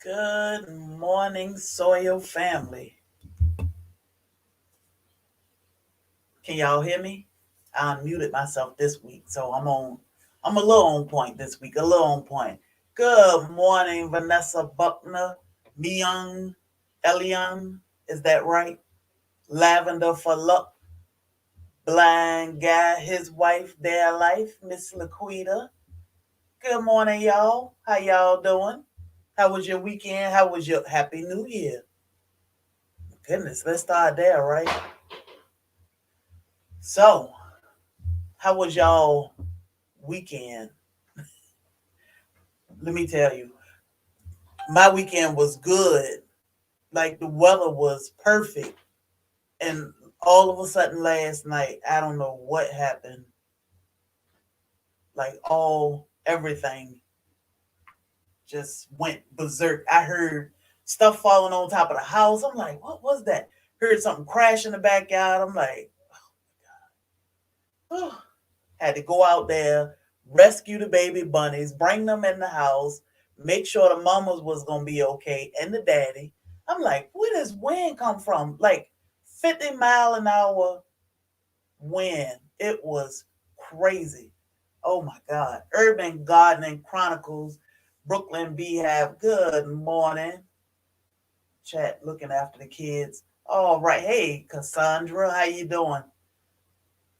Good morning, Soil Family. Can y'all hear me? I unmuted myself this week, so I'm a little on point this week, a little on point. Good morning, Vanessa Buckner, Myung, Elian, is that right? Lavender for Luck, Blind Guy, his wife, their life, Miss Laquita. Good morning, y'all. How y'all doing? How was your weekend? How was your Happy New Year? Goodness, let's start there, right? So, how was y'all weekend? Let me tell you, my weekend was good. Like the weather was perfect. And all of a sudden last night, I don't know what happened. Like everything just went berserk. I heard stuff falling on top of the house. I'm like, what was that? Heard something crash in the backyard. I'm like, oh. Had to go out there, rescue the baby bunnies, bring them in the house, make sure the mamas was gonna be okay and the daddy. I'm like, where does wind come from? Like 50-mile-an-hour wind. It was crazy. Oh my God. Urban Gardening Chronicles, Brooklyn Beehive. Good morning. Chat looking after the kids. All right. Hey, Cassandra, how you doing?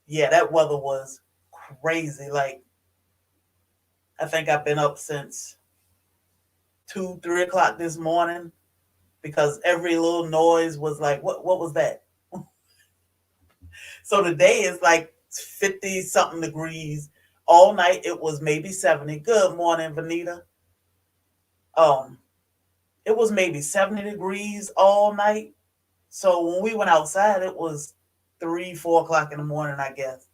Yeah, that weather was crazy. Like I think I've been up since 2, 3 o'clock this morning because every little noise was like, what was that? So today is like 50 something degrees. All night it was maybe 70. Good morning, Vanita. Um, it was maybe 70 degrees all night. So when we went outside, it was 3, 4 o'clock in the morning, I guess.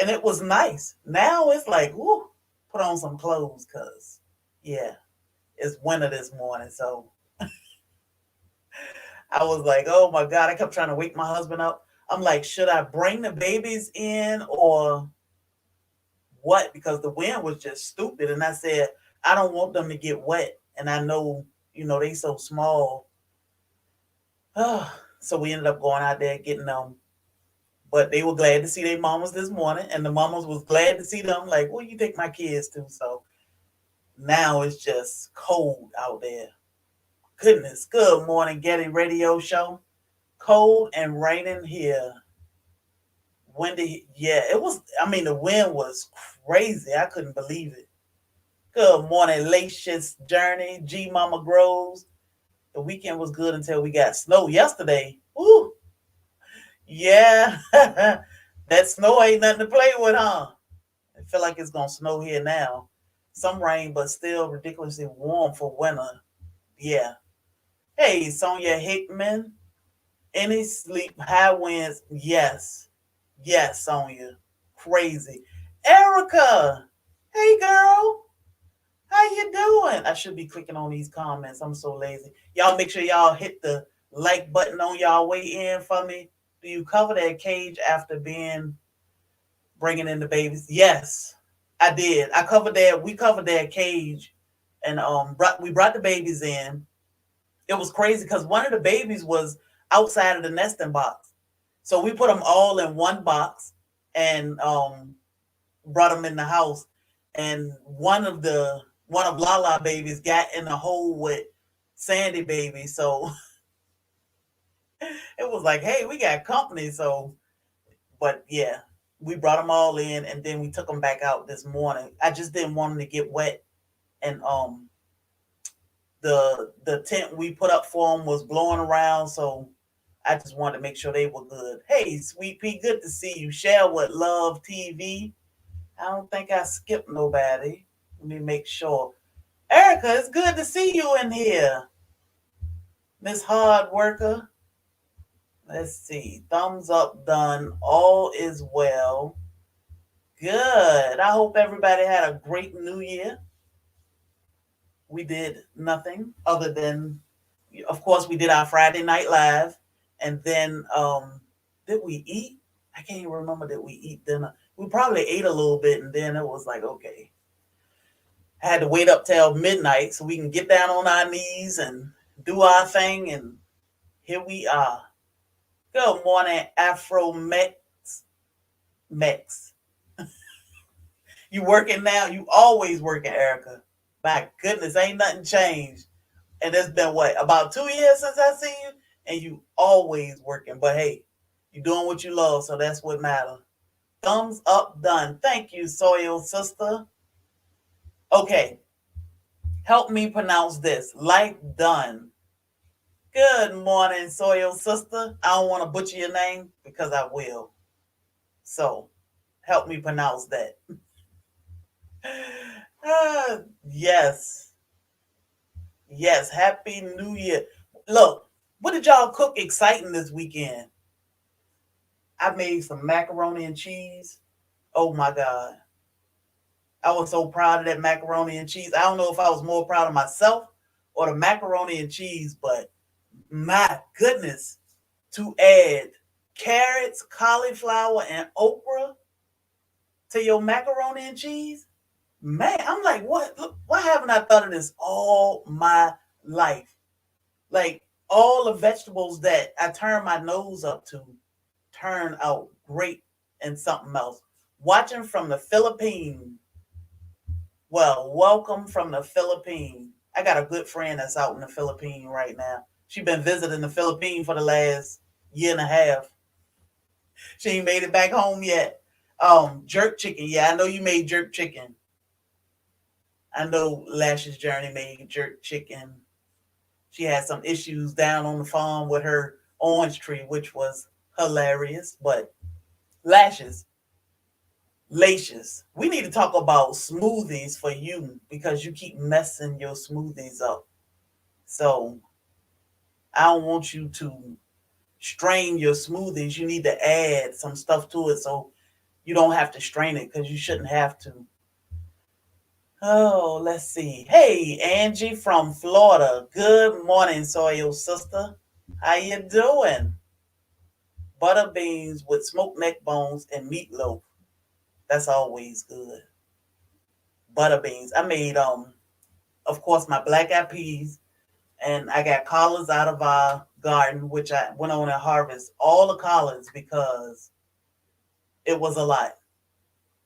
And it was nice. Now it's like, whoo, put on some clothes because, yeah, it's winter this morning. So I was like, oh my God. I kept trying to wake my husband up. I'm like, should I bring the babies in or what? Because the wind was just stupid. And I said, I don't want them to get wet. And I know, they so small. So we ended up going out there getting them. But they were glad to see their mamas this morning. And the mamas was glad to see them. Like, well, you take my kids too. So now it's just cold out there. Goodness. Good morning, Getty Radio Show. Cold and raining here. Windy, yeah, it was. I mean, the wind was crazy. I couldn't believe it. Good morning, Lacious Journey, G Mama Groves. The weekend was good until we got snow yesterday. Woo, yeah, that snow ain't nothing to play with, huh? I feel like it's gonna snow here now. Some rain, but still ridiculously warm for winter. Yeah. Hey, Sonia Hickman. Any sleep, high winds? Yes. Yes, Sonia. Crazy. Erica. Hey girl. How you doing? I should be clicking on these comments. I'm so lazy. Y'all make sure y'all hit the like button on y'all way in for me. Do you cover that cage after bringing in the babies? Yes, I did. I covered that. We covered that cage, and we brought the babies in. It was crazy because one of the babies was outside of the nesting box. So we put them all in one box and brought them in the house. And one of Lala babies got in the hole with Sandy baby. So it was like, hey, we got company. So, but yeah, we brought them all in and then we took them back out this morning. I just didn't want them to get wet. And the tent we put up for them was blowing around. So I just wanted to make sure they were good. Hey, Sweet Pea, good to see you. Share with Love TV. I don't think I skipped nobody. Let me make sure. Erica, it's good to see you in here. Miss Hard Worker. Let's see. Thumbs up done. All is well. Good. I hope everybody had a great new year. We did nothing other than, of course, we did our Friday night live. And then, did we eat? I can't even remember, did we eat dinner? We probably ate a little bit and then it was like, okay. I had to wait up till midnight so we can get down on our knees and do our thing. And here we are. Good morning, Afro Mex. You working now? You always working, Erica. My goodness, ain't nothing changed. And it's been what, about 2 years since I see you? And you always working. But hey, you doing what you love, so that's what matters. Thumbs up done. Thank you, Soil Sister. Okay, help me pronounce this. Like done. Good morning, Soil Sister. I don't want to butcher your name because I will. So help me pronounce that. Yes. Yes. Happy New Year. Look, what did y'all cook exciting this weekend? I made some macaroni and cheese. Oh my God. I was so proud of that macaroni and cheese. I don't know if I was more proud of myself or the macaroni and cheese, but my goodness, to add carrots, cauliflower, and okra to your macaroni and cheese, man, I'm like, what? Why haven't I thought of this all my life? Like all the vegetables that I turn my nose up to turn out great and something else. Watching from the Philippines. Well, welcome from the Philippines. I got a good friend that's out in the Philippines right now. She been visiting the Philippines for the last year and a half. She ain't made it back home yet. Jerk chicken. Yeah, I know you made jerk chicken. I know Lash's Journey made jerk chicken. She had some issues down on the farm with her orange tree, which was hilarious. But Lashes, Lacious, we need to talk about smoothies for you because you keep messing your smoothies up. So I don't want you to strain your smoothies. You need to add some stuff to it so you don't have to strain it because you shouldn't have to. Oh, let's see. Hey, Angie from Florida. Good morning, Soil Sister. How you doing? Butter beans with smoked neck bones and meatloaf. That's always good. Butter beans. I made of course my black eyed peas and I got collards out of our garden, which I went on and harvest all the collards because it was a lot.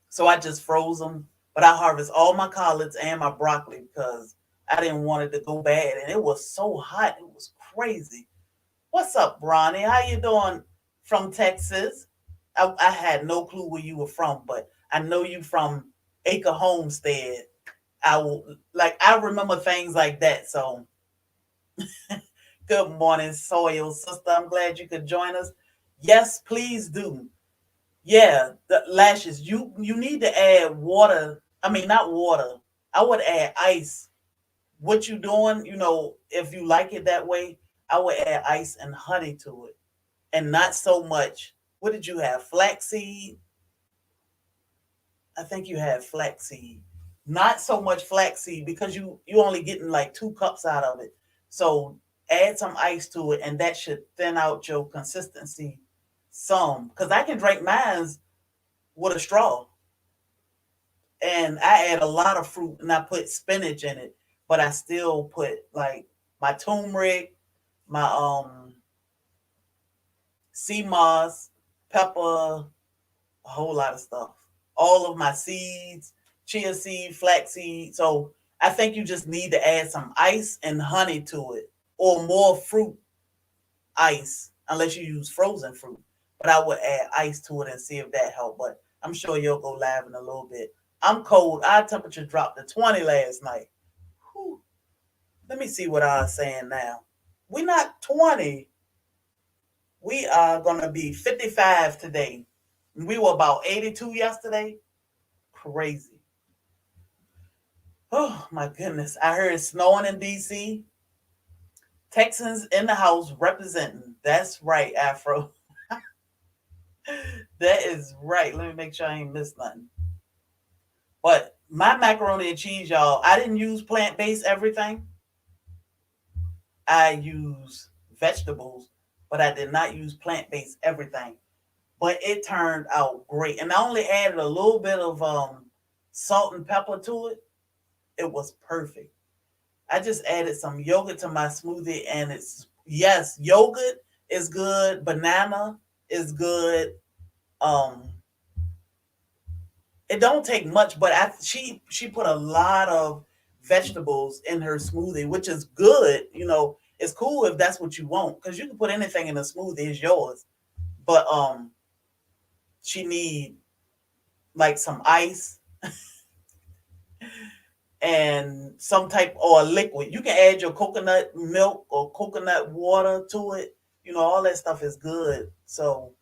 So I just froze them. But I harvest all my collards and my broccoli because I didn't want it to go bad. And it was so hot. It was crazy. What's up, Ronnie? How you doing from Texas? I had no clue where you were from, but I know you from Acre Homestead. I will like I remember things like that. So good morning, Soil Sister. I'm glad you could join us. Yes, please do. Yeah, the lashes. You need to add water. I mean, not water. I would add ice. What you doing? If you like it that way, I would add ice and honey to it, and not so much. What did you have? Flaxseed. I think you had flaxseed. Not so much flaxseed because you only getting like 2 cups out of it. So add some ice to it, and that should thin out your consistency some. Because I can drink mine with a straw. And I add a lot of fruit and I put spinach in it, but I still put like my turmeric, my sea moss, pepper, a whole lot of stuff. All of my seeds, chia seed, flax seed. So I think you just need to add some ice and honey to it or more fruit ice unless you use frozen fruit. But I would add ice to it and see if that helped. But I'm sure you'll go live in a little bit. I'm cold. Our temperature dropped to 20 last night. Whew. Let me see what I'm saying now. We're not 20. We are going to be 55 today. We were about 82 yesterday. Crazy. Oh my goodness. I heard it's snowing in DC. Texans in the house representing. That's right, Afro. That is right. Let me make sure I ain't missed nothing. But my macaroni and cheese, y'all, I didn't use plant-based everything. I use vegetables, but I did not use plant-based everything. But it turned out great. And I only added a little bit of salt and pepper to it. It was perfect. I just added some yogurt to my smoothie, and it's yes, yogurt is good, banana is good. Um, it don't take much, but she put a lot of vegetables in her smoothie, which is good. It's cool if that's what you want because you can put anything in a smoothie, it's yours. But she need like some ice and some type or a liquid. You can add your coconut milk or coconut water to it. All that stuff is good. So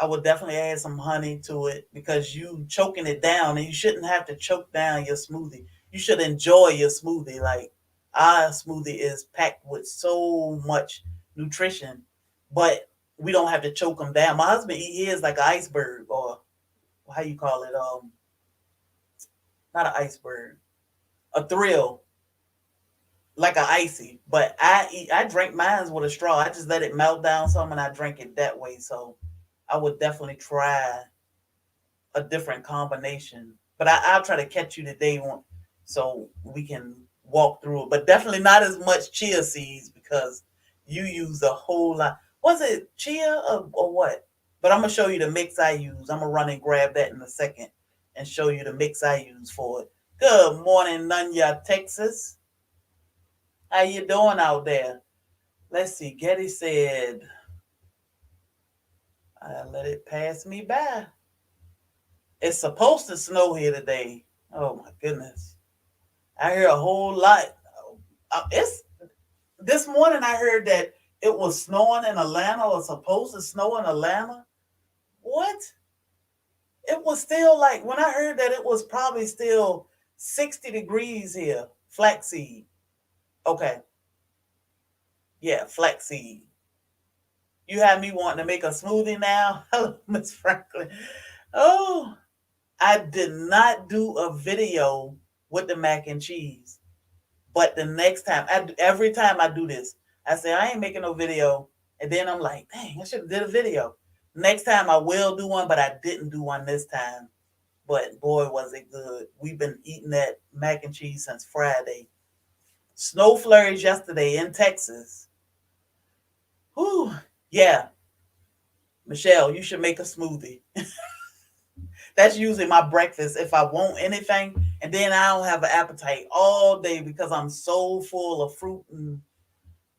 I would definitely add some honey to it because you choking it down and you shouldn't have to choke down your smoothie. You should enjoy your smoothie. Like our smoothie is packed with so much nutrition, but we don't have to choke them down. My husband eat his like an iceberg or how you call it? Not an iceberg, a thrill, like an icy. But I drink mine with a straw. I just let it melt down some and I drink it that way. So I would definitely try a different combination. But I'll try to catch you today so we can walk through it. But definitely not as much chia seeds because you use a whole lot. Was it chia or what? But I'm gonna show you the mix I use. I'm gonna run and grab that in a second and show you the mix I use for it. Good morning, Nunya, Texas. How you doing out there? Let's see. Getty said, I let it pass me by. It's supposed to snow here today. Oh my goodness. I hear a whole lot. It's this morning I heard that it was snowing in Atlanta or supposed to snow in Atlanta. What? It was still like when I heard that it was probably still 60 degrees here. Flaxseed. Okay. Yeah, flaxseed. You have me wanting to make a smoothie now. Hello, Miss Franklin. Oh, I did not do a video with the mac and cheese. But the next time, every time I do this, I say I ain't making no video, and then I'm like, dang, I should have did a video. Next time I will do one, but I didn't do one this time. But boy, was it good. We've been eating that mac and cheese since Friday. Snow flurries yesterday in Texas. Whew. Yeah, Michelle, you should make a smoothie. That's usually my breakfast if I want anything, and then I don't have an appetite all day because I'm so full of fruit and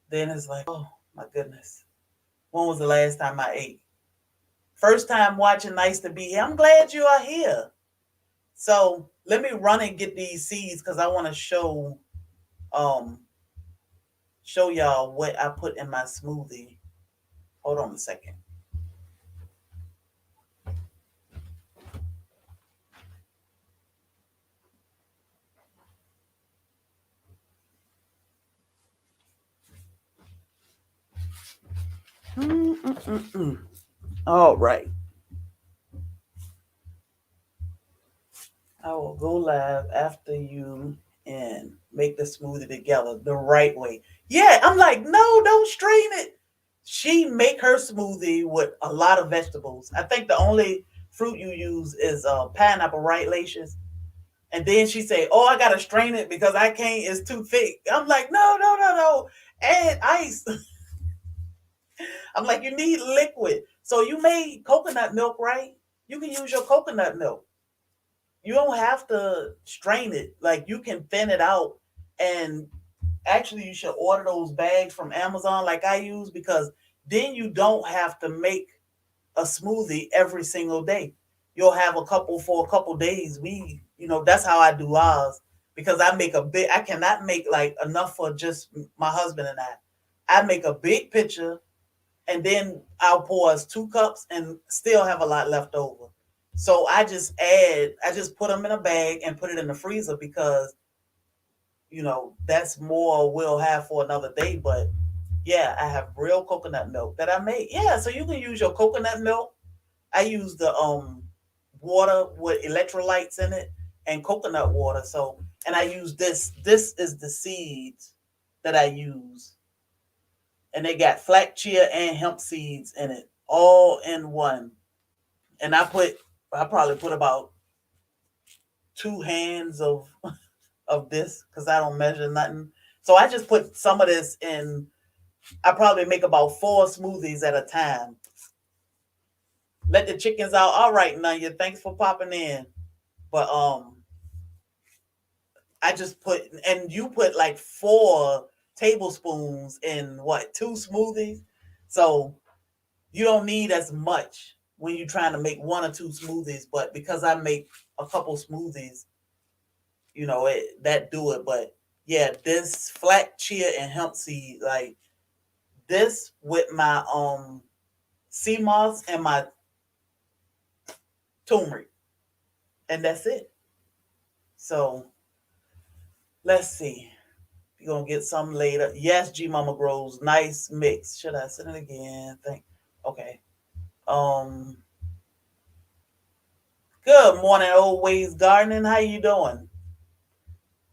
then it's like, oh my goodness. When was the last time I ate? First time watching Nice to Be Here. I'm glad you are here. So let me run and get these seeds because I want to um show y'all what I put in my smoothie. Hold on a second. Mm-mm-mm-mm. All right. I will go live after you and make the smoothie together the right way. Yeah, I'm like, no, don't strain it. She make her smoothie with a lot of vegetables. I think the only fruit you use is pineapple, right, Lacious? And then she say, "Oh, I gotta strain it because I can't. It's too thick." I'm like, "No, no, no, no. Add ice." I'm like, "You need liquid." So you made coconut milk, right? You can use your coconut milk. You don't have to strain it. Like you can thin it out. And actually, you should order those bags from Amazon, like I use, because then you don't have to make a smoothie every single day. You'll have a couple for a couple days. That's how I do ours because I cannot make like enough for just my husband and I. I make a big pitcher and then I'll pour us 2 cups and still have a lot left over. So I just put them in a bag and put it in the freezer because, that's more we'll have for another day. But yeah, I have real coconut milk that I made. Yeah, so you can use your coconut milk. I use the water with electrolytes in it and coconut water. So, and I use this. This is the seeds that I use, and they got flax, chia, and hemp seeds in it, all in one. And I probably put about 2 hands of of this because I don't measure nothing. So I just put some of this in. I probably make about 4 smoothies at a time. Let the chickens out. All right, Nunya. Thanks for popping in. But I just put and you put like 4 tablespoons in what 2 smoothies. So you don't need as much when you're trying to make 1 or 2 smoothies. But because I make a couple smoothies, that do it. But yeah, this flax chia and hemp seed, like this with my sea moss and my turmeric, and that's it. So let's see. You're gonna get some later. Yes, G Mama Grows. Nice mix. Should I send it again? Think. Okay. Um. Good morning, Old Ways Gardening. How you doing?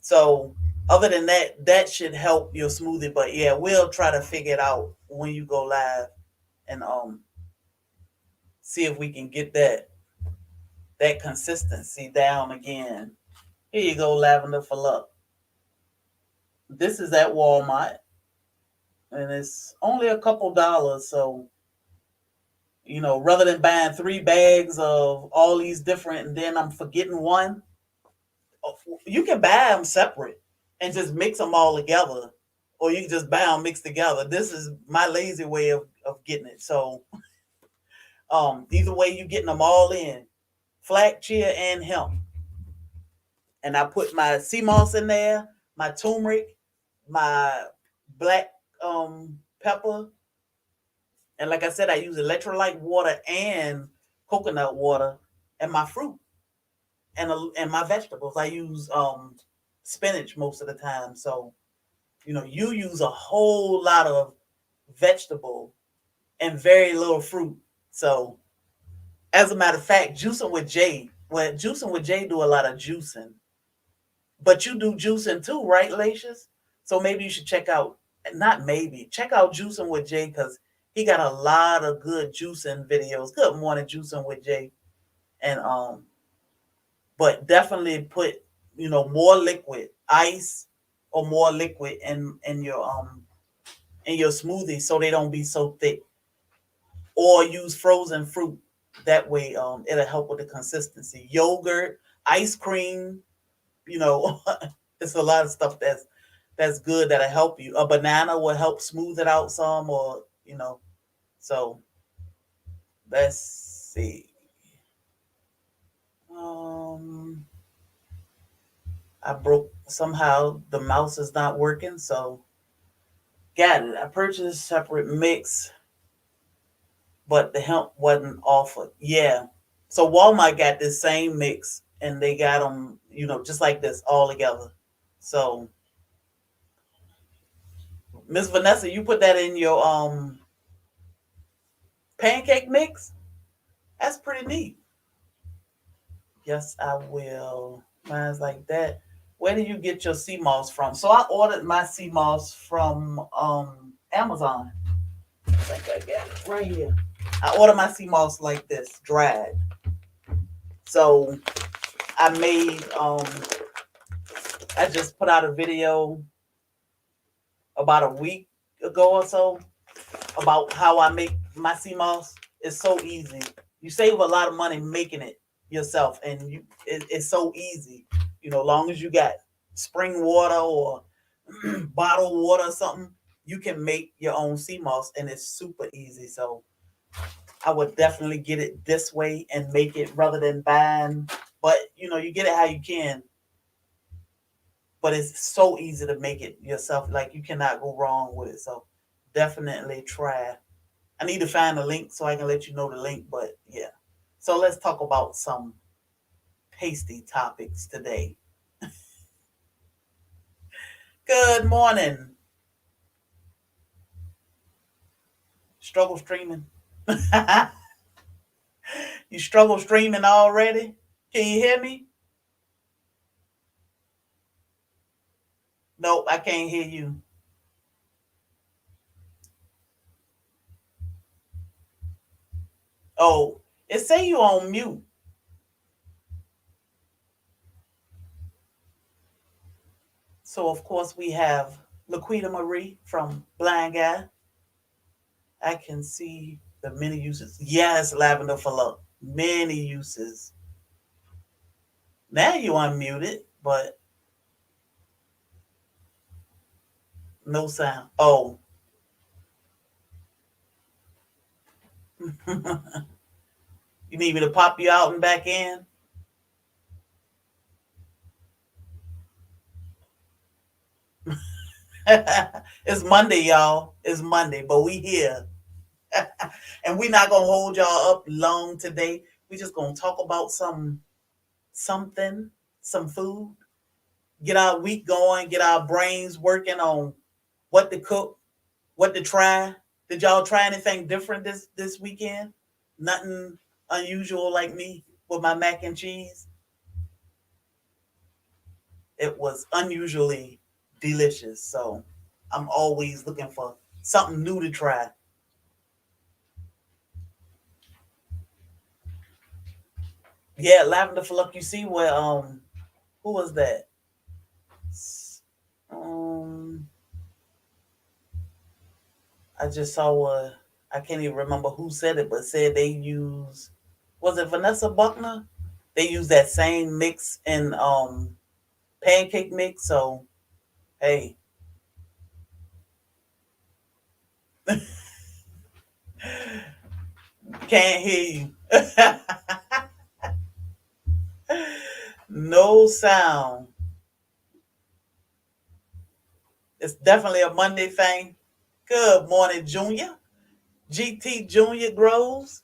So, other than that, that should help your smoothie. But yeah, we'll try to figure it out when you go live and see if we can get that consistency down again. Here you go, Lavender for Luck. This is at Walmart, and it's only a couple dollars. So rather than buying 3 bags of all these different, and then I'm forgetting one, you can buy them separate and just mix them all together, or you can just buy them mixed together. This is my lazy way of getting it. So, either way, you getting them all in, flax, chia, and hemp. And I put my sea moss in there, my turmeric, my black pepper, and like I said, I use electrolyte water and coconut water, and my fruit and my vegetables. I use spinach most of the time. So you use a whole lot of vegetable and very little fruit. So as a matter of fact, juicing with Jay do a lot of juicing. But you do juicing too, right, Lacious? So maybe you should check out, not maybe, check out Juicing with Jay because he got a lot of good juicing videos. Good morning, Juicing with Jay. And but definitely put, more liquid, ice or more liquid in your smoothie so they don't be so thick. Or use frozen fruit. That way, it'll help with the consistency. Yogurt, ice cream, you know, it's a lot of stuff that's good that'll help you. A banana will help smooth it out some, or So let's see. Um, I broke somehow. The mouse is not working, so got it. I purchased a separate mix, but the hemp wasn't offered. Yeah, so Walmart got this same mix, and they got them, just like this all together. So Miss Vanessa, you put that in your pancake mix. That's pretty neat. Yes, I will. Mine's like that. Where do you get your sea moss from? So I ordered my sea moss from Amazon. I think I got it right here. I ordered my sea moss like this, dried. So I made I just put out a video about a week ago or so about how I make my sea moss. It's so easy. You save a lot of money making it yourself, and it's so easy. Long as you got spring water or bottled water or something, you can make your own sea moss, and it's super easy. So I would definitely get it this way and make it rather than buying. But you get it how you can. But it's so easy to make it yourself. Like you cannot go wrong with it. So definitely try. I need to find the link so I can let you know the link. But yeah. So let's talk about some tasty topics today. Good morning. Struggle streaming. You struggle streaming already? Can you hear me? Nope, I can't hear you. Oh, it say you on mute. So of course we have Laquita Marie from Blind Guy. I can see the many uses. Yes, lavender for love. Many uses. Now you unmuted, but no sound. Oh, you need me to pop you out and back in? It's Monday, y'all. It's Monday, but we here. And we not gonna hold y'all up long today. We just gonna talk about something, some food, get our week going, get our brains working on what to cook, what to try. Did y'all try anything different this weekend? Nothing unusual like me with my mac and cheese. It was unusually delicious. So I'm always looking for something new to try. Yeah, lavender for luck. You see where who was that? Um, I just saw I can't even remember who said it, but said they use, was it Vanessa Buckner? They use that same mix in pancake mix. So hey, can't hear you. No sound. It's definitely a Monday thing. Good morning, Junior. GT Junior Groves.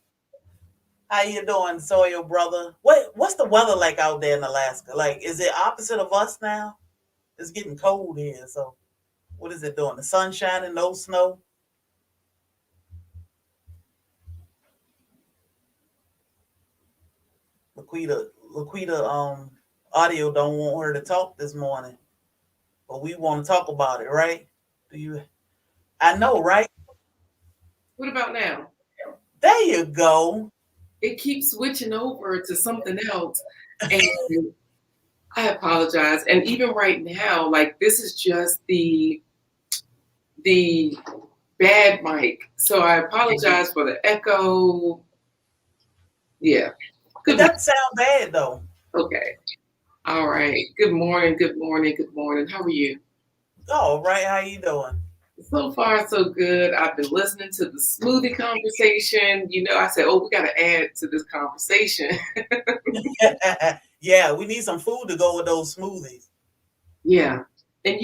How you doing, Sawyer brother? What's the weather like out there in Alaska? Like, is it opposite of us now? It's getting cold here, so what is it doing? The sun shining, no snow. Laquita, audio don't want her to talk this morning, but we want to talk about it, right? Do you? I know, right? What about now? There you go. It keeps switching over to something else. And I apologize. And even right now, like this is just the bad mic. So I apologize for the echo. Yeah. It Good doesn't sound bad though. morning. Okay. All right. Good morning. Good morning. Good morning. How are you? Oh, right. How you doing? So far, so good. I've been listening to the smoothie conversation. I said, oh, we got to add to this conversation. Yeah, we need some food to go with those smoothies. Yeah. And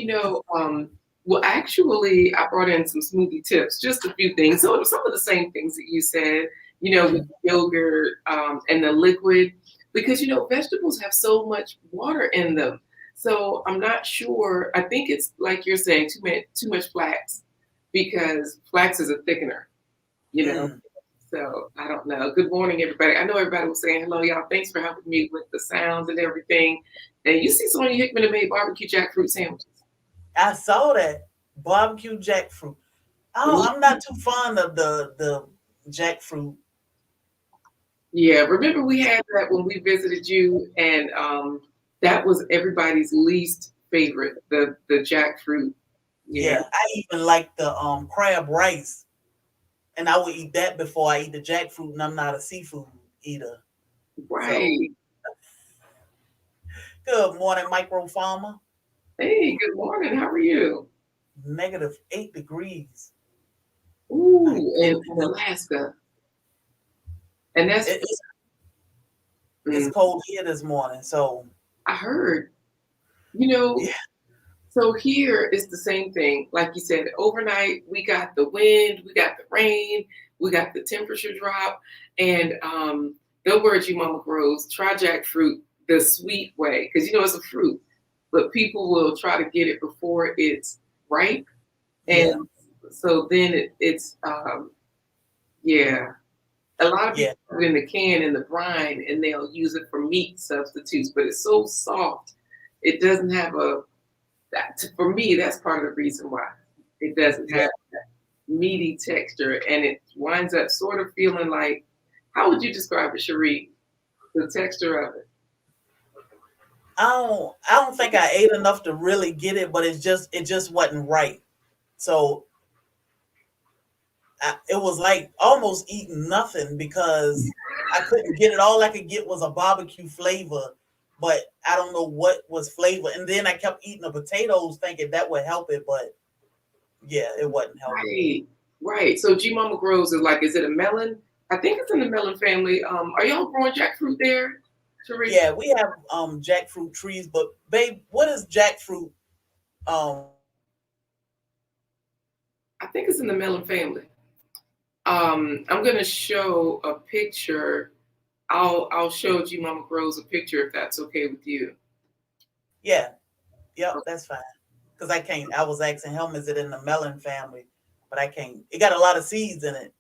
well, actually, I brought in some smoothie tips, just a few things. So some of the same things that you said, with the yogurt and the liquid, because vegetables have so much water in them. So I'm not sure. I think it's like you're saying, too much flax, because flax is a thickener. You know. Mm. So I don't know. Good morning, everybody. I know everybody was saying hello, y'all. Thanks for helping me with the sounds and everything. And you see Sonia Hickman that made barbecue jackfruit sandwiches. I saw that barbecue jackfruit. Oh, I'm not too fond of the jackfruit. Yeah, remember we had that when we visited you, and that was everybody's least favorite, the jackfruit. Yeah, Yeah, I even like the crab rice, and I would eat that before I eat the jackfruit. And I'm not a seafood eater, so right. good morning, micro farmer. Hey, good morning. How are you? -8 degrees. My Ooh, in goodness, Alaska, and that's it's mm, cold here this morning. So I heard. You know, yeah, So here is the same thing. Like you said, overnight we got the wind, we got the rain, we got the temperature drop, and the word you mama grows, try jackfruit the sweet way, because it's a fruit, but people will try to get it before it's ripe, yeah, and so then it's yeah. A lot of yeah, people put it in the can in the brine, and they'll use it for meat substitutes, but it's so soft, it doesn't have for me, that's part of the reason why it doesn't yeah. have meaty texture, and it winds up sort of feeling like, how would you describe it, Cherie? The texture of it. I don't think I ate enough to really get it, but it just wasn't right. So it was like almost eating nothing because I couldn't get it. All I could get was a barbecue flavor, but I don't know what was flavor. And then I kept eating the potatoes, thinking that would help it, but yeah, it wasn't helping. Right, right. So G Mama Grows is like, is it a melon? I think it's in the melon family. Are y'all growing jackfruit there, Sheree? Yeah, we have jackfruit trees, but babe, what is jackfruit? I think it's in the melon family. I'm gonna show a picture. I'll show G Mama Grows a picture if that's okay with you. Yeah, yep, that's fine. Because I can't. I was asking him, is it in the melon family? But I can't. It got a lot of seeds in it.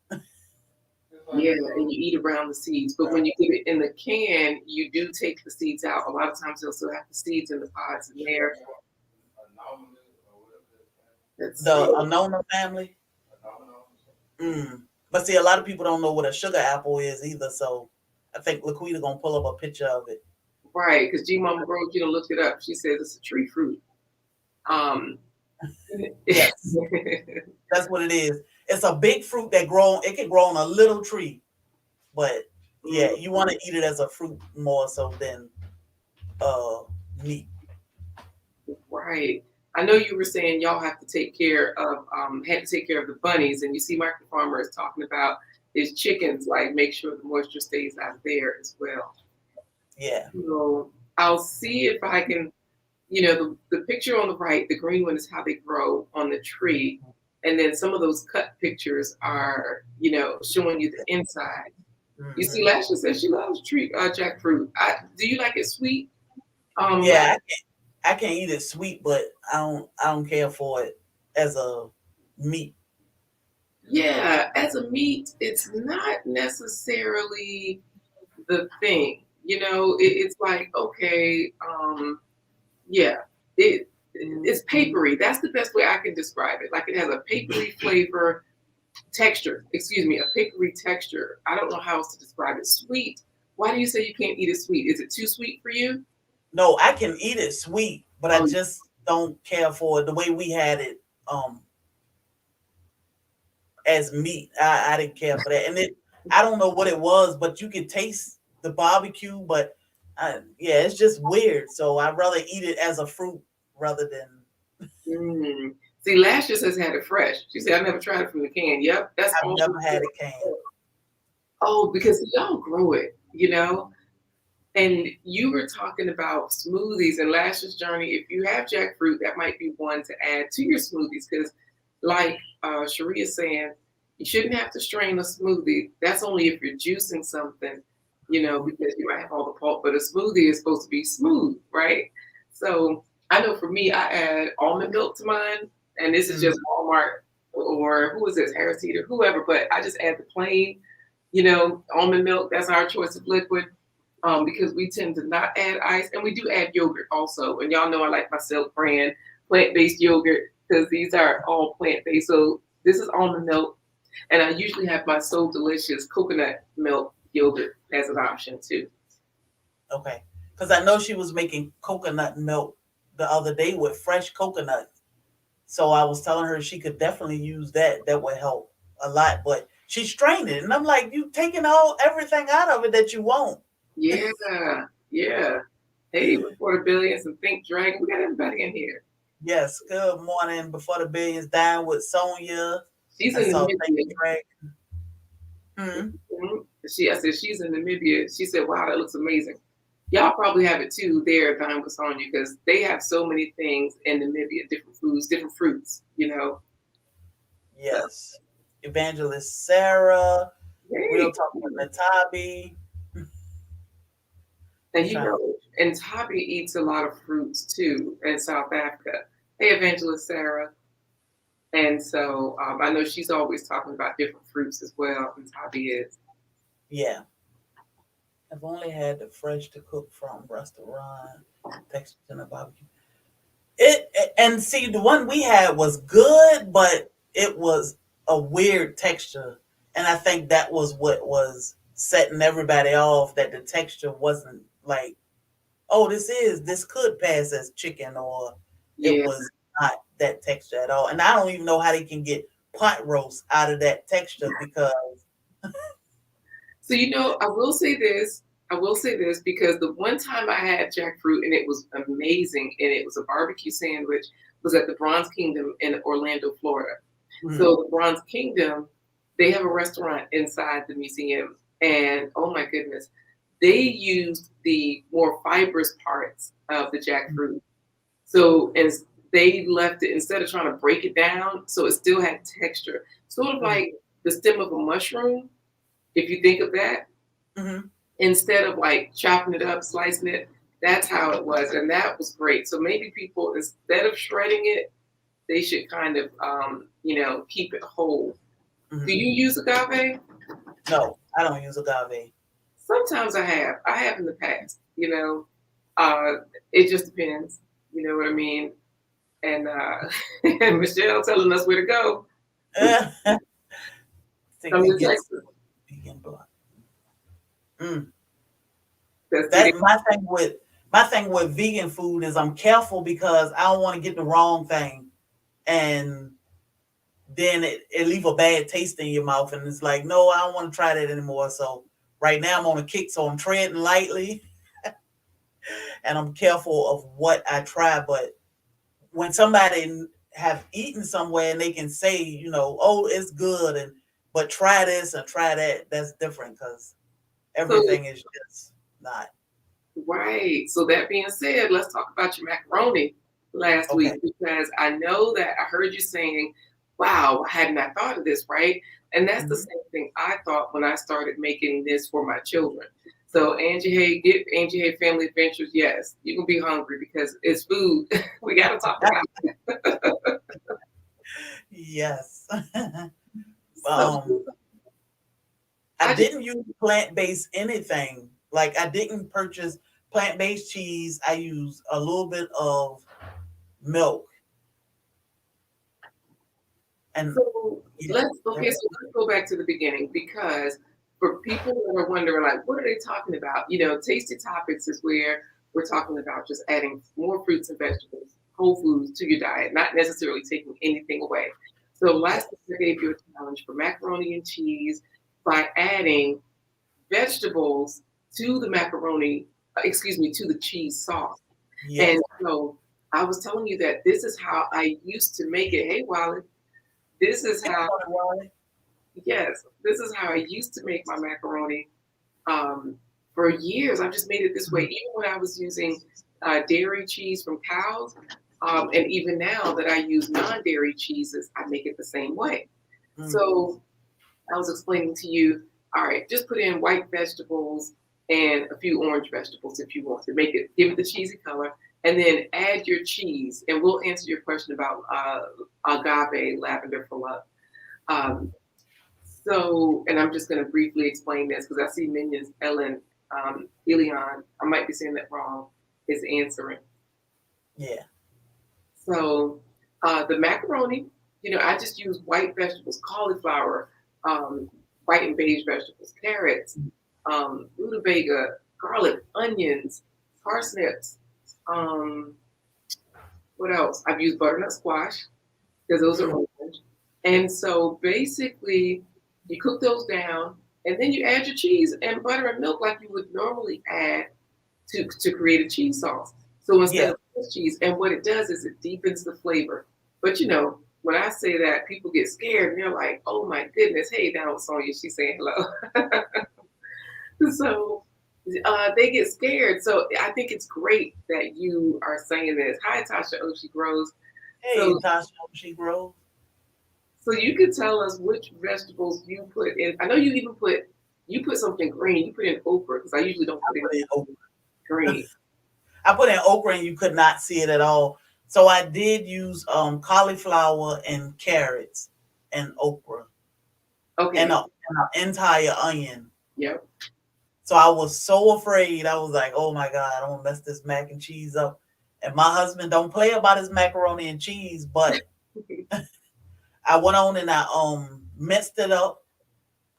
Yeah, and you eat around the seeds. But when you get it in the can, you do take the seeds out. A lot of times they'll still have the seeds in the pods in there. Let's The see. Anona family. But see, a lot of people don't know what a sugar apple is either. So I think Laquita gonna pull up a picture of it. Right, because G Mama Grows, looked it up. She says it's a tree fruit. Um, Yes, that's what it is. It's a big fruit that grow. It can grow on a little tree, but yeah, you want to eat it as a fruit more so than uh meat. right. I know you were saying y'all have to take care of had to take care of the bunnies, and you see Michael Farmer is talking about his chickens, like make sure the moisture stays out there as well. Yeah. So I'll see if I can, the picture on the right, the green one is how they grow on the tree. And then some of those cut pictures are, showing you the inside. You see, Hmm. Lashley says she loves tree jackfruit. Do you like it sweet? Yeah, I can't eat it sweet, but I don't care for it as a meat. Yeah, as a meat, it's not necessarily the thing. It's like, okay, yeah, it's papery. That's the best way I can describe it. Like it has a papery flavor, texture, excuse me, a papery texture. I don't know how else to describe it. Sweet. Why do you say you can't eat it sweet? Is it too sweet for you? No, I can eat it sweet, but I Oh, just don't care for it the way we had it as meat. I didn't care for that, and I don't know what it was, but you could taste the barbecue. But yeah, it's just weird. So I'd rather eat it as a fruit rather than. mm. See, Lashes has had it fresh. She said, I never tried it from the can. Yep, that's I've all. never had a can. Oh, because y'all grow it. And you were talking about smoothies and Lash's journey. If you have jackfruit, that might be one to add to your smoothies because, like Sharia is saying, you shouldn't have to strain a smoothie. That's only if you're juicing something, because you might have all the pulp. But a smoothie is supposed to be smooth, right? So I know for me, I add almond milk to mine, and this is just Mm, Walmart or who is this, Harris Teeter, whoever. But I just add the plain, almond milk. That's our choice of liquid because we tend to not add ice, and we do add yogurt also. And y'all know I like my Silk brand plant-based yogurt because these are all plant-based. So this is almond milk, and I usually have my So Delicious coconut milk yogurt as an option too. okay, because I know she was making coconut milk the other day with fresh coconut. So I was telling her she could definitely use that. That would help a lot. But she strained it, and I'm like, you taking all everything out of it that you want. Yeah, yeah. Hey, before the billions and Think Dragon, we got everybody in here. Yes. Good morning. Before the billions down with Sonia. She's I in saw Thank Namibia. You Drag. Hmm. I said she's in Namibia. She said, "Wow, that looks amazing." Y'all probably have it too there, Dime was on you because they have so many things in Namibia, different foods, different fruits. So, Yes. Evangelist Sarah. Real hey, Talk with Natabi. and Trying to. and Tabi eats a lot of fruits too in South Africa. Hey, Evangelist Sarah. And so I know she's always talking about different fruits as well, and Tabi is. Yeah. I've only had the fresh to cook from restaurant. Texture in a barbecue. And see the one we had was good, but it was a weird texture, and I think that was what was setting everybody off, that the texture wasn't like oh, this could pass as chicken, or it Yeah. was not that texture at all. And I don't even know how they can get pot roast out of that texture because So I will say this. I will say this because the one time I had jackfruit and it was amazing, and it was a barbecue sandwich, was at the Bronze Kingdom in Orlando, Florida. mm, So the Bronze Kingdom, they have a restaurant inside the museum, and oh my goodness, they used the more fibrous parts of the mm, jackfruit. So as they left it instead of trying to break it down, so it still had texture, sort of mm, like the stem of a mushroom, if you think of that, mm, instead of like chopping it up, slicing it. That's how it was, and that was great. So maybe people, instead of shredding it, they should kind of, keep it whole. Do mm. you use agave? No, I don't use agave. Sometimes I have. I have in the past. It just depends. You know what I mean? And and Michelle telling us where to go. Think Come to to get some Texas. vegan block. Mm. That's the That my thing with vegan food is I'm careful because I don't want to get the wrong thing, and then it leave a bad taste in your mouth, and it's like, no, I don't want to try that anymore. So right now I'm on a kick, so I'm treading lightly and I'm careful of what I try. But when somebody have eaten somewhere and they can say, oh, it's good, and but try this and try that, that's different because so everything is just not right. So that being said, let's talk about your macaroni last okay. week because I know that I heard you saying, "Wow, I had not thought of this." Right, and that's the Hmm. same thing I thought when I started making this for my children. So Angie Hay, get Angie Hay Family Adventures. Yes, you can be hungry because it's food. We got to talk about Yes. so. um I I just didn't use plant-based anything. Like I didn't purchase plant-based cheese. I use a little bit of milk and So yeah, let's that okay, was so let's go back to the beginning because for people that are wondering like what are they talking about? Tasty topics is where we're talking about just adding more fruits and vegetables, whole foods to your diet, not necessarily taking anything away. So yeah. last week I gave you a challenge for macaroni and cheese by adding vegetables to the macaroni, excuse me, to the cheese sauce. And Yes. so I was telling you that this is how I used to make it. Hey, Wally, this is Hey, how Wally. yes, this is how I used to make my macaroni um, for years. I've just made it this way, Mhm. even when I was using dairy cheese from cows, and even now that I use non-dairy cheeses, I make it the same way. Mm. So I was explaining to you, all right, just put in white vegetables and a few orange vegetables if you want to make it, give it the cheesy color, and then add your cheese. And we'll answer your question about agave lavender for love. Um, and I'm just going to briefly explain this because I see Minions Ellen Ilion, I might be saying that wrong, is answering. Yeah. So the macaroni, I just use white vegetables, cauliflower, um, white and beige vegetables, carrots, rutabaga, garlic, onions, parsnips. Um, what else? I've used butternut squash because those are Mm. orange. And so basically, you cook those down, and then you add your cheese and butter and milk like you would normally add to create a cheese sauce. So instead Yeah. of Swiss cheese, and what it does is it deepens the flavor. But when I say that, people get scared and they're like, "Oh my goodness, hey, down Sonia, she's saying hello." So they get scared. So I think it's great that you are saying this. Hi, Tasha Oshie Grows. Hey, So Tasha, she grows. So you could tell us which vegetables you put in. I know you put something green. You put in okra because I usually don't I put put in anything okra. green. I put in okra and you could not see it at all. So I did use cauliflower and carrots and okra and Okay. an entire onion. Yep. So I was so afraid. I was like, oh my God, I don't mess this mac and cheese up. And my husband don't play about his macaroni and cheese, but I went on and I minced it up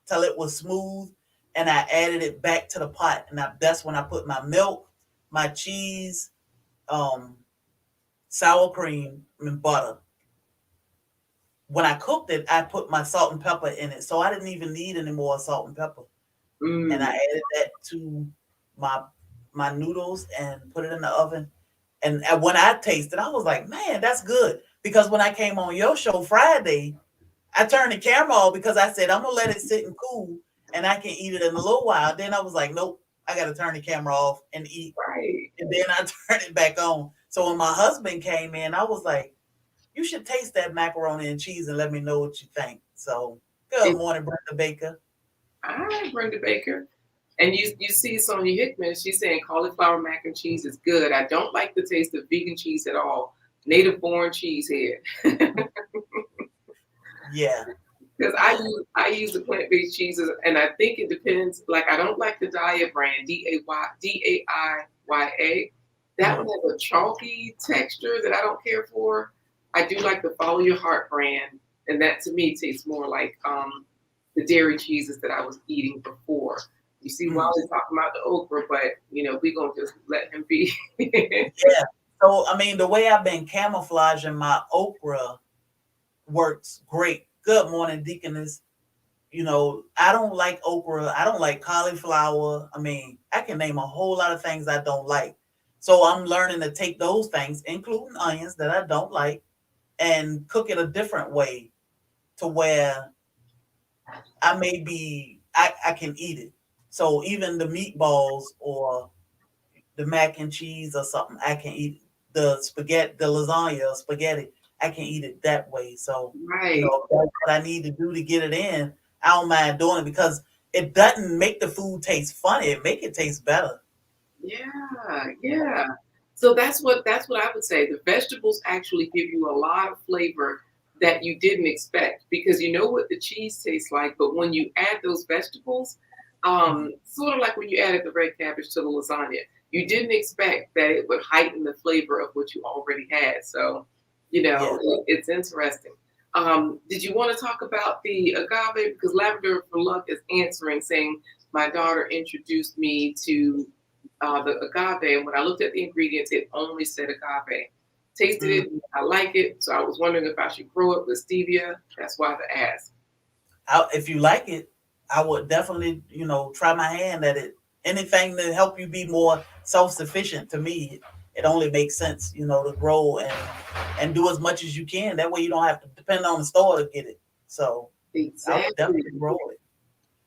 till it was smooth, and I added it back to the pot. And that's when I put my milk, my cheese, um, sour cream, and butter. When I cooked it, I put my salt and pepper in it, so I didn't even need any more salt and pepper. And I Mm, added that to my noodles and put it in the oven. And when I tasted, I was like, man, that's good. Because when I came on your show Friday, I turned the camera off because I said I'm gonna let it sit and cool, and I can eat it in a little while. Then I was like, nope, I got to turn the camera off and eat. right. And then I turned it back on. So when my husband came in, I was like, you should taste that macaroni and cheese and let me know what you think. So good It, morning, Brenda Baker. I Brenda Baker. And you see Sonia Hickman, she's saying cauliflower mac and cheese is good. I don't like the taste of vegan cheese at all. Native born cheese head. Yeah. Because I use the plant based cheeses, and I think it depends. Like I don't like the diet brand DAIYA. That one Mm, has a chalky texture that I don't care for. I do like the Follow Your Heart brand, and that to me tastes more like the dairy cheeses that I was eating before. You see, mm. Wally talking about the okra, but we gonna just let him be. Yeah. So I mean, the way I've been camouflaging my okra works great. Good morning, Deaconess. I don't like okra. I don't like cauliflower. I mean, I can name a whole lot of things I don't like. So I'm learning to take those things, including onions that I don't like, and cook it a different way to where I can eat it. So even the meatballs or the mac and cheese or something, I can eat the spaghetti, the lasagna or spaghetti. I can eat it that way. So, Right. if that's what I need to do to get it in, I don't mind doing it because it doesn't make the food taste funny. It make it taste better. Yeah, yeah. So that's what I would say. The vegetables actually give you a lot of flavor that you didn't expect because you know what the cheese tastes like, but when you add those vegetables, Mm, sort of like when you added the red cabbage to the lasagna, you didn't expect that it would heighten the flavor of what you already had. So, yeah. it's interesting. Did you want to talk about the agave? Because Lavender for Luck is answering, saying, my daughter introduced me to the agave, and when I looked at the ingredients, it only said agave. Tasted Mm. it, I like it, so I was wondering if I should grow it with stevia. That's why the ask. If you like it, I would definitely, try my hand at it. Anything to help you be more self sufficient. To me, it only makes sense, to grow and do as much as you can. That way, you don't have to depend on the store to get it. So I would Exactly. definitely grow it.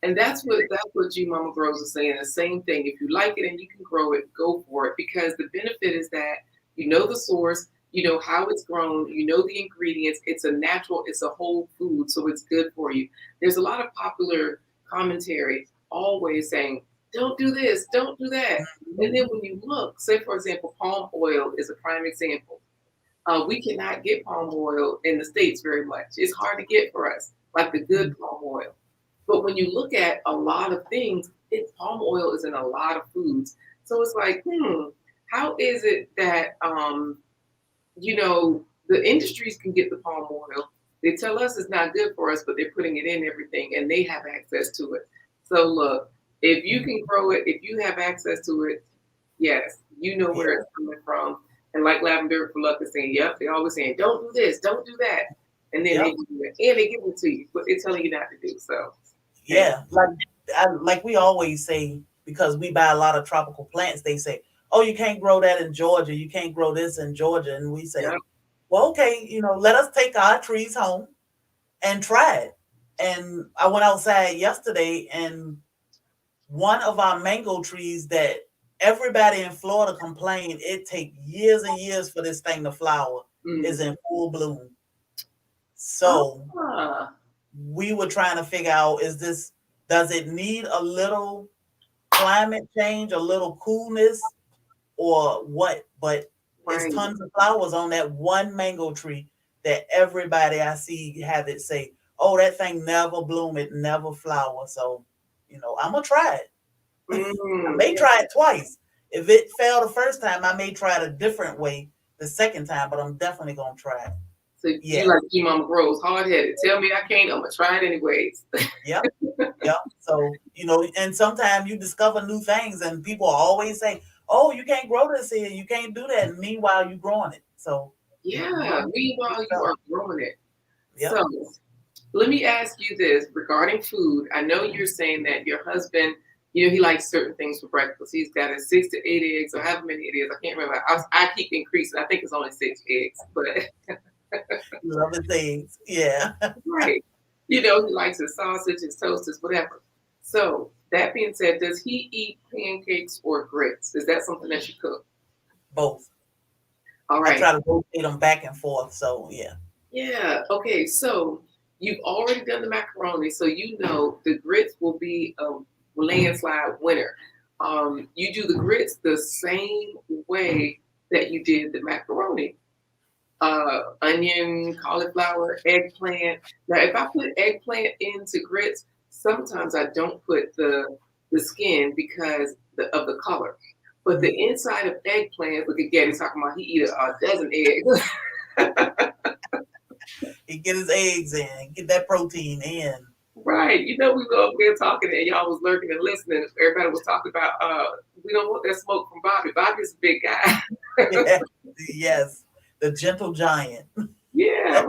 And that's what G Mama Grows is saying. The same thing. If you like it and you can grow it, go for it. Because the benefit is that you know the source, you know how it's grown, you know the ingredients. It's a natural, it's a whole food, so it's good for you. There's a lot of popular commentary always saying, don't do this, don't do that. And then when you look, say for example, palm oil is a prime example. We cannot get palm oil in the States very much. It's hard to get for us, like the good Mhm. palm oil. But when you look at a lot of things, palm oil is in a lot of foods. So it's like, how is it that the industries can get the palm oil? They tell us it's not good for us, but they're putting it in everything, and they have access to it. So look, if you can grow it, if you have access to it, yes, you know Yeah, where it's coming from. And like Lavender for Luck is saying, yep, they're always saying, don't do this, don't do that. And then they yep, do it. And they give it to you, but they're telling you not to do so. Hey, yeah. Like we always say, because we buy a lot of tropical plants. They say, "Oh, you can't grow that in Georgia. You can't grow this in Georgia." And we yep. say, "Well, okay, let us take our trees home and try it." And I went outside yesterday, and one of our mango trees that everybody in Florida complained it take years and years for this thing to flower is Mm. in full bloom. So Ah, we were trying to figure out, does it need a little climate change, a little coolness, or what? But it's right. tons of flowers on that one mango tree that everybody I see have it say, "Oh, that thing never bloom, it never flower." So, I'm gonna try it. I may Yeah. try it twice. If it failed the first time, I may try it a different way the second time, but I'm definitely gonna try it. So you Yeah. like G Mama Grows, hard headed. Tell me I can't, I'm gonna try it anyways. Yep. Yep. So, and sometimes you discover new things and people always say, oh, you can't grow this here, you can't do that. And meanwhile, you growing it. So you Yeah. growing good Meanwhile, you stuff. are growing it. Yep. So let me ask you this regarding food. I know you're saying that your husband, he likes certain things for breakfast. He's got his 6 to 8 eggs, or however many it is. I can't remember. I keep increasing. I think it's only 6 eggs, but You love his eggs. Yeah. right. He likes his sausage, his toasters, whatever. So that being said, does he eat pancakes or grits? Is that something that you cook? Both. All I right. try to rotate them back and forth. So yeah. Yeah. Okay. So you've already done the macaroni, so the grits will be a landslide winner. You do the grits the same way that you did the macaroni. Onion, cauliflower, eggplant. Now, if I put eggplant into grits, sometimes I don't put the skin because of the color. But the Mhm. inside of eggplant, look at Getty talking about he eat a dozen eggs. He get his eggs in, get that protein in. Right. We were over there talking and y'all was lurking and listening. Everybody was talking about we don't want that smoke from Bobby. Bobby's a big guy. Yeah. Yes. The gentle giant. Yeah.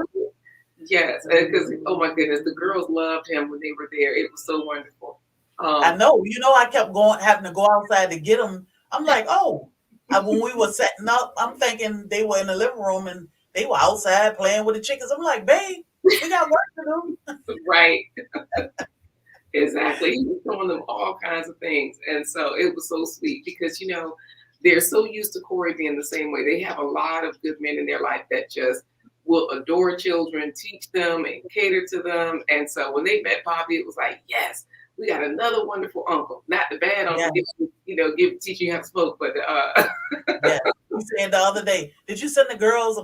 Yes. Because oh my goodness, the girls loved him when they were there. It was so wonderful. I Um know. I kept going, having to go outside to get them. I'm like, oh, when we were setting up, I'm thinking they were in the living room and they were outside playing with the chickens. I'm like, babe, we got work to do. right. Exactly. He was showing them all kinds of things. And so it was so sweet because they're so used to Corey being the same way. They have a lot of good men in their life that just will adore children, teach them, and cater to them. And so when they met Bobby, it was like, yes, we got another wonderful uncle. Not the bad Yeah, uncle, teaching you how to smoke, but yeah. He said the other day, did you send the girls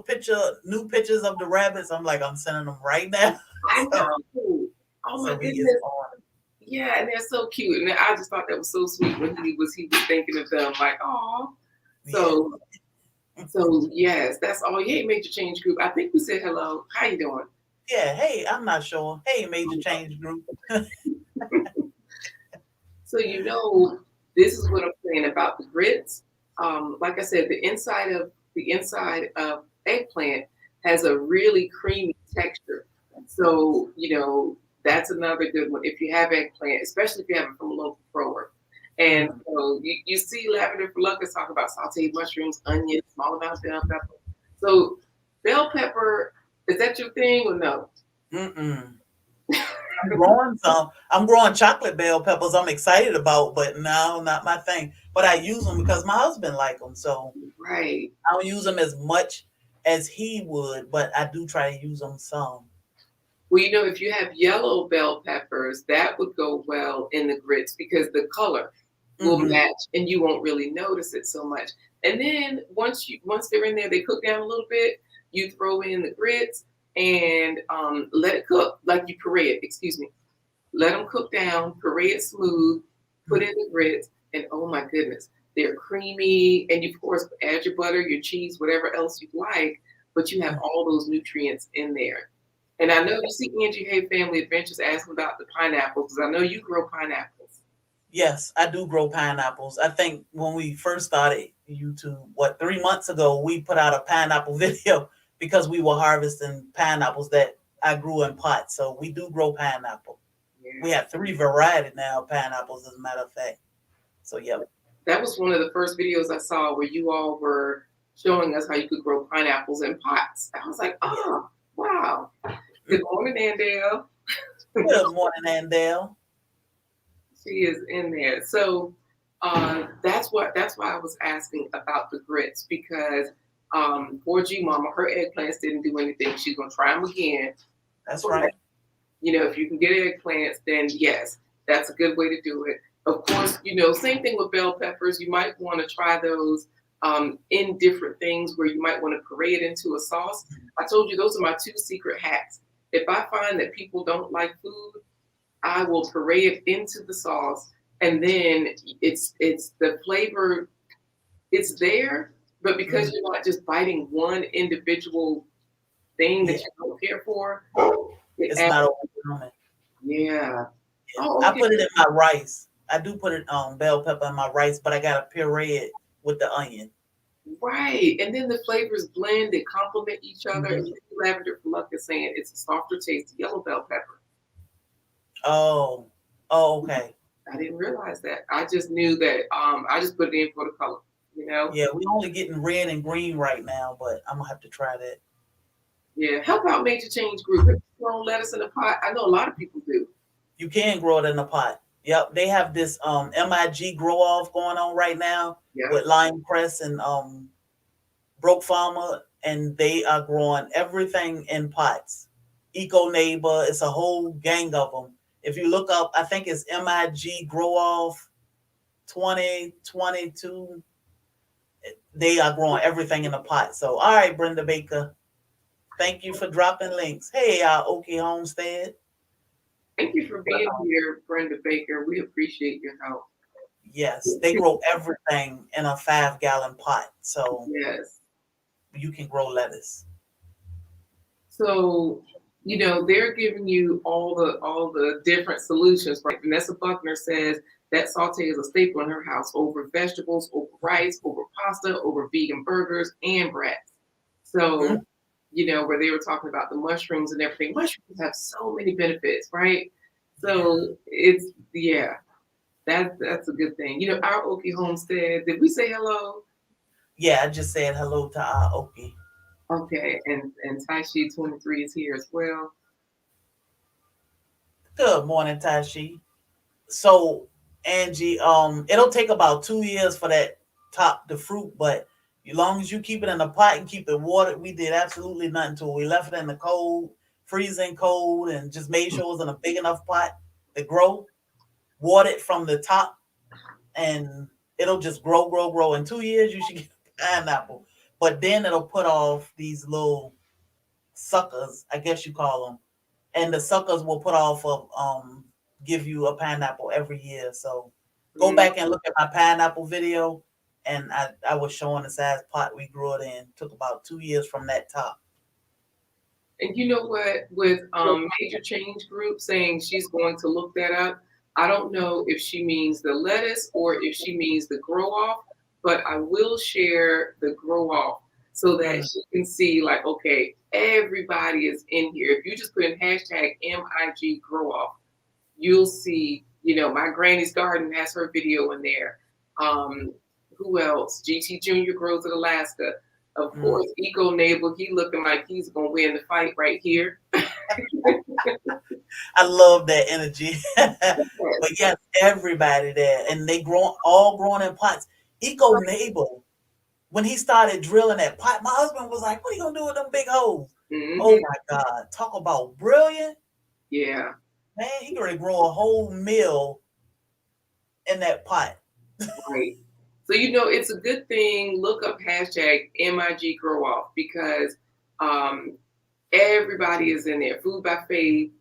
new pictures of the rabbits? I'm like, I'm sending them right now. I so, know. Oh my so he is goodness. on. Yeah, and they're so cute. And I just thought that was so sweet when he was thinking of them, like, oh. Yeah, So yes, that's all. Hey, major change group. I think we said hello. How you doing? yeah. Hey, I'm not sure. Hey, major change group. So this is what I'm saying about the grits. Like I said, the inside of eggplant has a really creamy texture. So that's another good one if you have eggplant, especially if you have it from a local grower. And Mm, so you see Lavender for Lucas talk about sauteed mushrooms, onions, small amounts of bell pepper. So bell pepper, is that your thing or no? mm-mm. I'm growing some. I'm growing chocolate bell peppers. I'm excited about, but no, not my thing. But I use them because my husband like them, so Right. I don't use them as much as he would, but I do try to use them some. Well, if you have yellow bell peppers, that would go well in the grits because the color will Hmm. match and you won't really notice it so much. And then once they're in there, they cook down a little bit, you throw in the grits and let it cook like you puree it, excuse me. Let them cook down, puree it smooth, put in the grits, and oh my goodness, they're creamy. And you, of course, add your butter, your cheese, whatever else you like, but you have all those nutrients in there. And I know you see Angie Hay Family Adventures asking about the pineapples because I know you grow pineapples. Yes, I do grow pineapples. I think when we first started YouTube, 3 months ago, we put out a pineapple video because we were harvesting pineapples that I grew in pots. So we do grow pineapple. We Yeah. have three variety now of pineapples, as a matter of fact. So yeah. That was one of the first videos I saw where you all were showing us how you could grow pineapples in pots. I was like, Yeah. oh, wow. Good morning, Andale. Good morning, Andale. She is in there. So that's why I was asking about the grits because poor G Mama, her eggplants didn't do anything. She's gonna try them again. That's But right. if you can get eggplants, then yes, that's a good way to do it. Of course, same thing with bell peppers. You might want to try those in different things where you might want to puree it into a sauce. I told you those are my two secret hacks. If I find that people don't like food, I will puree it into the sauce, and then it's the flavor. It's there, but because Mhm. you're not just biting one individual thing that Yeah, you don't care for, it it's adds. not overwhelming. Yeah. Yeah. Oh, I okay. put it in my rice. I do put it bell pepper in my rice, but I gotta puree it with the onion. Right. And then the flavors blend, they complement each other. And Hmm. Lavender from Luck is saying it's a softer taste of yellow bell pepper. Oh, oh, okay. I didn't realize that. I just knew that I just put it in for the color, you know? Yeah, we only getting red and green right now, but I'm gonna have to try that. Yeah. Help out Major Change Group. Have you grown lettuce in a pot? I know a lot of people do. You can grow it in a pot. Yep, they have this MIG grow off going on right now Yeah. with Lime Crest and Broke Farmer, and they are growing everything in pots. Eco Neighbor, it's a whole gang of them. If you look up, I think it's MIG Grow Off 2022. They are growing everything in a pot. So, all right, Brenda Baker, thank you for dropping links. Hey, Okie Homestead. Thank you for being here, Brenda Baker. We appreciate your help. Yes, they grow everything in a 5 gallon pot. So Yes. you can grow lettuce. So, they're giving you all the different solutions, right? Vanessa Buckner says that saute is a staple in her house over vegetables, over rice, over pasta, over vegan burgers and brats. Hmm. So, where they were talking about the mushrooms and everything. Mushrooms have so many benefits, right? Yeah. So it's yeah, that's a good thing. Our Okie Homestead, did we say hello? Yeah, I just said hello to Okie. Okay, and Taishi 23 is here as well. Good morning, Tashi. So, Angie, it'll take about 2 years for that top the fruit, but as long as you keep it in the pot and keep it watered, we did absolutely nothing to it. We left it in the cold, freezing cold, and just made sure it was in a big enough pot to grow. Watered from the top, and it'll just grow, grow, grow. In 2 years, you should get a pineapple. But then it'll put off these little suckers, I guess you call them, and the suckers will put off of give you a pineapple every year. So go Mm. back and look at my pineapple video, and I was showing the size pot we grew it in. Took about 2 years from that top. And you know what? With Major Change Group saying she's going to look that up, I don't know if she means the lettuce or if she means the grow off, but I will share the grow off so that Mm, she can see, like, okay, everybody is in here. If you just put in hashtag MIG grow off, you'll see, my granny's garden has her video in there. Um, who else? GT Junior grows in Alaska. Of mm. course, Eco Neighbor, he looking like he's gonna win the fight right here. I love that energy. Yes. But yes, everybody there, and they grow all grown in pots. Eco neighbor, when he started drilling that pot, my husband was like, "What are you gonna do with them big holes?" Oh Hmm. my God! Talk about brilliant, Yeah, man. He gonna grow a whole meal in that pot. right. So it's a good thing. Look up hashtag MIG grow off because um, everybody is in there. Food by Faith,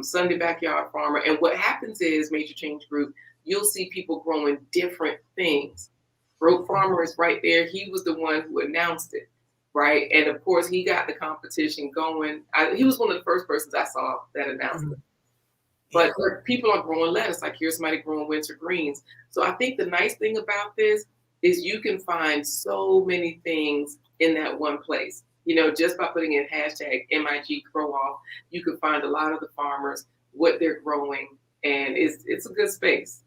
Sunday Backyard Farmer. And what happens is, Major Change Group, you'll see people growing different things. Broke Farmer is right there. He was the one who announced it, right? And of course, he got the competition going. He was one of the first persons I saw that announced it. Mhm. But Yeah, people are growing lettuce, like here's somebody growing winter greens. So I think the nice thing about this is you can find so many things in that one place. Just by putting in hashtag MIG grow off, you can find a lot of the farmers, what they're growing, and it's a good space.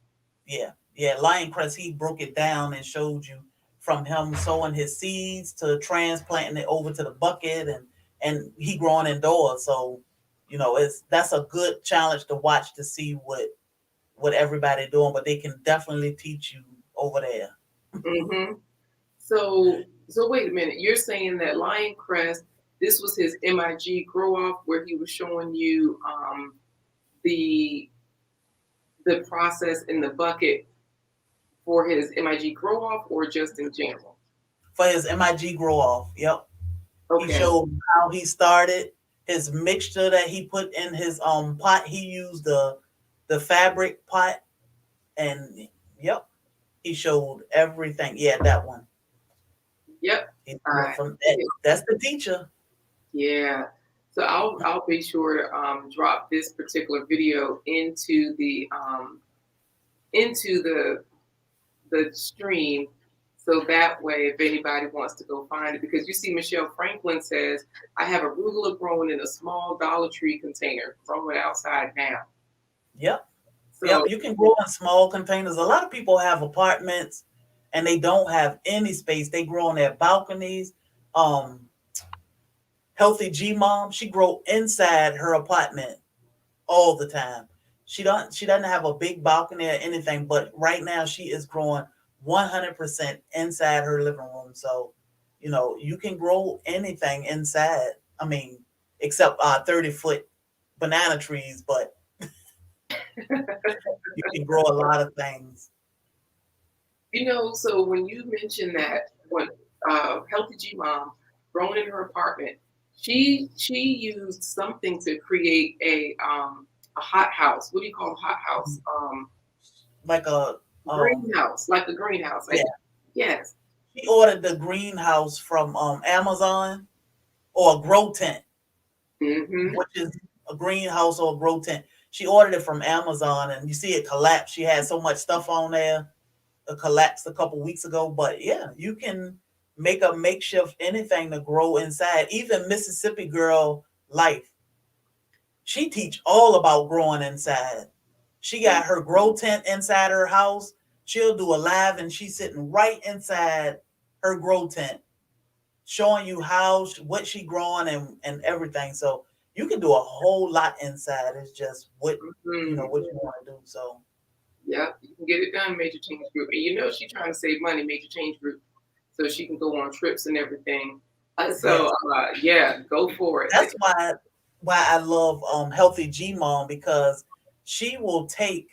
yeah, yeah. Lion Crest, he broke it down and showed you from him sowing his seeds to transplanting it over to the bucket, and he growing indoors. So, it's that's a good challenge to watch to see what everybody doing, but they can definitely teach you over there. Hmm. So wait a minute. You're saying that Lion Crest, this was his MIG grow off where he was showing you the the process in the bucket for his MIG grow off or just in general? For his MIG grow off. Yep. He Okay. showed how he started his mixture that he put in his pot. He used the fabric pot, and yep, he showed everything. Yeah, that one. Yep. He did it I from that. That's the teacher. Yeah. So I'll be sure to drop this particular video into the stream So that way, if anybody wants to go find it, because you see, Michelle Franklin says, I have arugula growing in a small Dollar Tree container, growing outside now. Yep. Yep. So, You can grow in small containers. A lot of people have apartments and they don't have any space. They grow on their balconies. Um, Healthy G mom, she grow inside her apartment all the time. She doesn't have a big balcony or anything, but right now she is growing 100% inside her living room. So, you can grow anything inside. I mean, except 30-foot banana trees, but you can grow a lot of things. so when you mentioned that, when Healthy G Mom growing in her apartment, she used something to create a hot house. What do you call a hot house? Like a Greenhouse, like a greenhouse. yeah. Yes. She ordered the greenhouse from Amazon, or a grow tent, Mm-hmm. which is a greenhouse or a grow tent. She ordered it from Amazon, and you see it collapse. She had so much stuff on there. It collapsed a couple weeks ago, but yeah, you can make a makeshift anything to grow inside. Even Mississippi Girl Life, she teach all about growing inside. She got her grow tent inside her house. She'll do a live, and she's sitting right inside her grow tent, showing you what she growing and everything. So you can do a whole lot inside. It's just Mm-hmm. what you want to do. So Yep, you can get it done, Major Change Group. And she's trying to save money, Major Change Group, so she can go on trips and everything. yes, Yeah, go for it. that's why I love Healthy G Mom, because she will take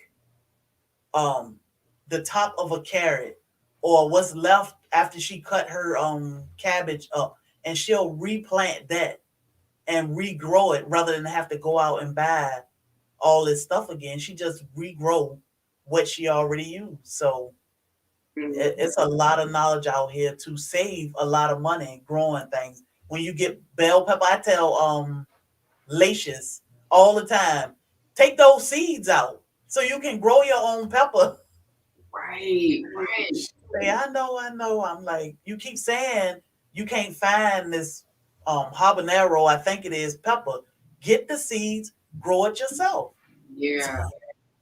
um the top of a carrot or what's left after she cut her cabbage up, and she'll replant that and regrow it rather than have to go out and buy all this stuff again. She just regrow what she already used. So Mhm. it's a lot of knowledge out here to save a lot of money growing things. When you get bell pepper, I tell Lacious all the time, take those seeds out so you can grow your own pepper. Right, right. Say, I know. I'm like, you keep saying you can't find this habanero, I think it is, pepper. Get the seeds, grow it yourself. Yeah,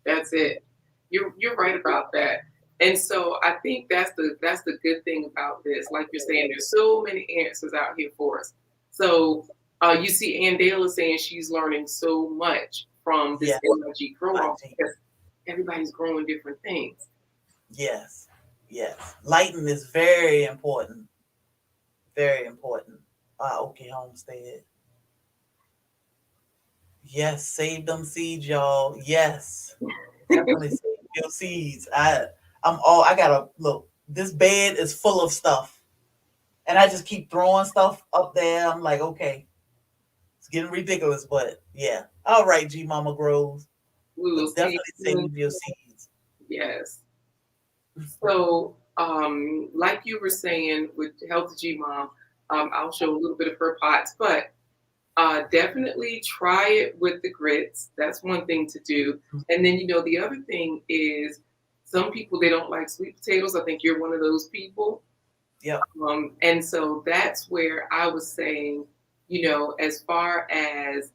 that's it. You're right about that. And so I think that's the good thing about this. Like you're saying, there's so many answers out here for us. So you see Ann Dale is saying she's learning so much from this Yes, energy grow my off team. because everybody's growing different things. Yes, yes. Lighting is very important. Very important. Okay, Homestead. Yes, save them seeds, y'all. Yes, definitely save your seeds. I gotta look. This bed is full of stuff, and I just keep throwing stuff up there. I'm like, okay, it's getting ridiculous, but yeah. All right, G Mama Grows, We will but see definitely you soon. save your seeds. Yes. So, like you were saying with Healthy G Mom, I'll show a little bit of her pots, but definitely try it with the grits. That's one thing to do. And then, the other thing is some people, they don't like sweet potatoes. I think you're one of those people. Yep, And so that's where I was saying, as far as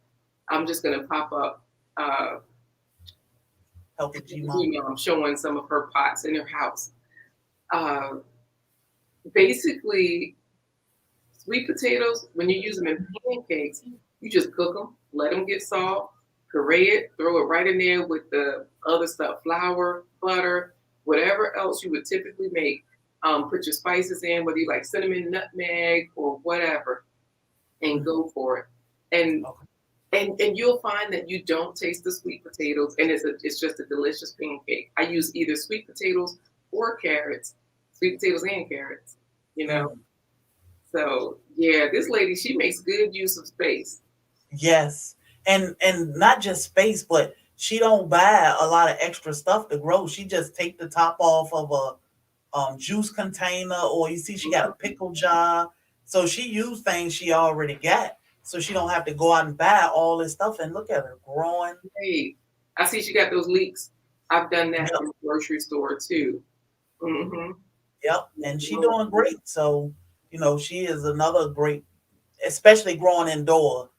I'm just going to pop up healthy G Mom. G Mom showing some of her pots in her house. Uh, Basically, sweet potatoes, when you use them in pancakes, you just cook them, let them get soft, puree it, throw it right in there with the other stuff, flour, butter, whatever else you would typically make. Put your spices in, whether you like cinnamon, nutmeg, or whatever, and Mhm. go for it. And Okay. and you'll find that you don't taste the sweet potatoes, and it's just a delicious pancake. I use either sweet potatoes or carrots, sweet potatoes and carrots. You know, Mm. so yeah, this lady, she makes good use of space. Yes, and not just space, but she don't buy a lot of extra stuff to grow. She just take the top off of a juice container, or you see she got a pickle jar. So she used things she already got, so she don't have to go out and buy all this stuff. And look at her growing. Hey, I see she got those leeks. I've done that Yep. in the grocery store too. Hmm. Yep, and she doing great. So, she is another great, especially growing indoor.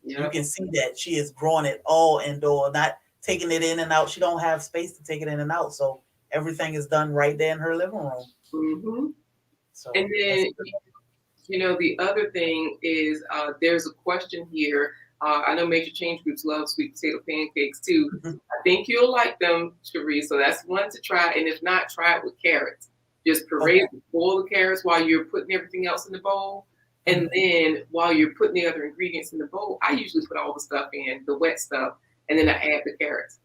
You Yep. can see that she is growing it all indoor, not taking it in and out. She don't have space to take it in and out, so everything is done right there in her living room. Hmm. And So that's then, the other thing is there's a question here. I know Major Change Groups love sweet potato pancakes too. good. I think you'll like them, Cherie. So that's one to try. And if not, try it with carrots. Just Okay. boil the carrots while you're putting everything else in the bowl. And Hmm. then while you're putting the other ingredients in the bowl, I usually put all the stuff in, the wet stuff, and then I add the carrots.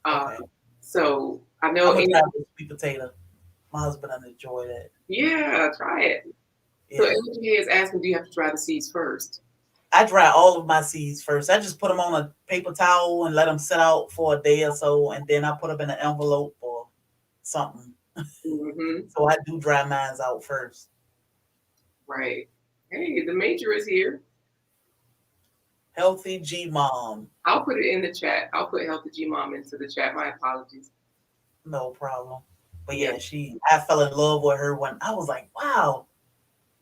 Uh, Okay. so I know I'm gonna any, try the sweet potato. My husband will enjoy that. yeah, try it. So Yeah. Angie is asking, do you have to dry the seeds first? I dry all of my seeds first. I just put them on a paper towel and let them sit out for a day or so, and then I put them in an envelope or something. Hmm. So I do dry mines out first. Right. Hey, the major is here. Healthy G mom, I'll put it in the chat. I'll put Healthy G Mom into the chat. My apologies. no problem. But Yeah. yeah, I fell in love with her when I was like, wow,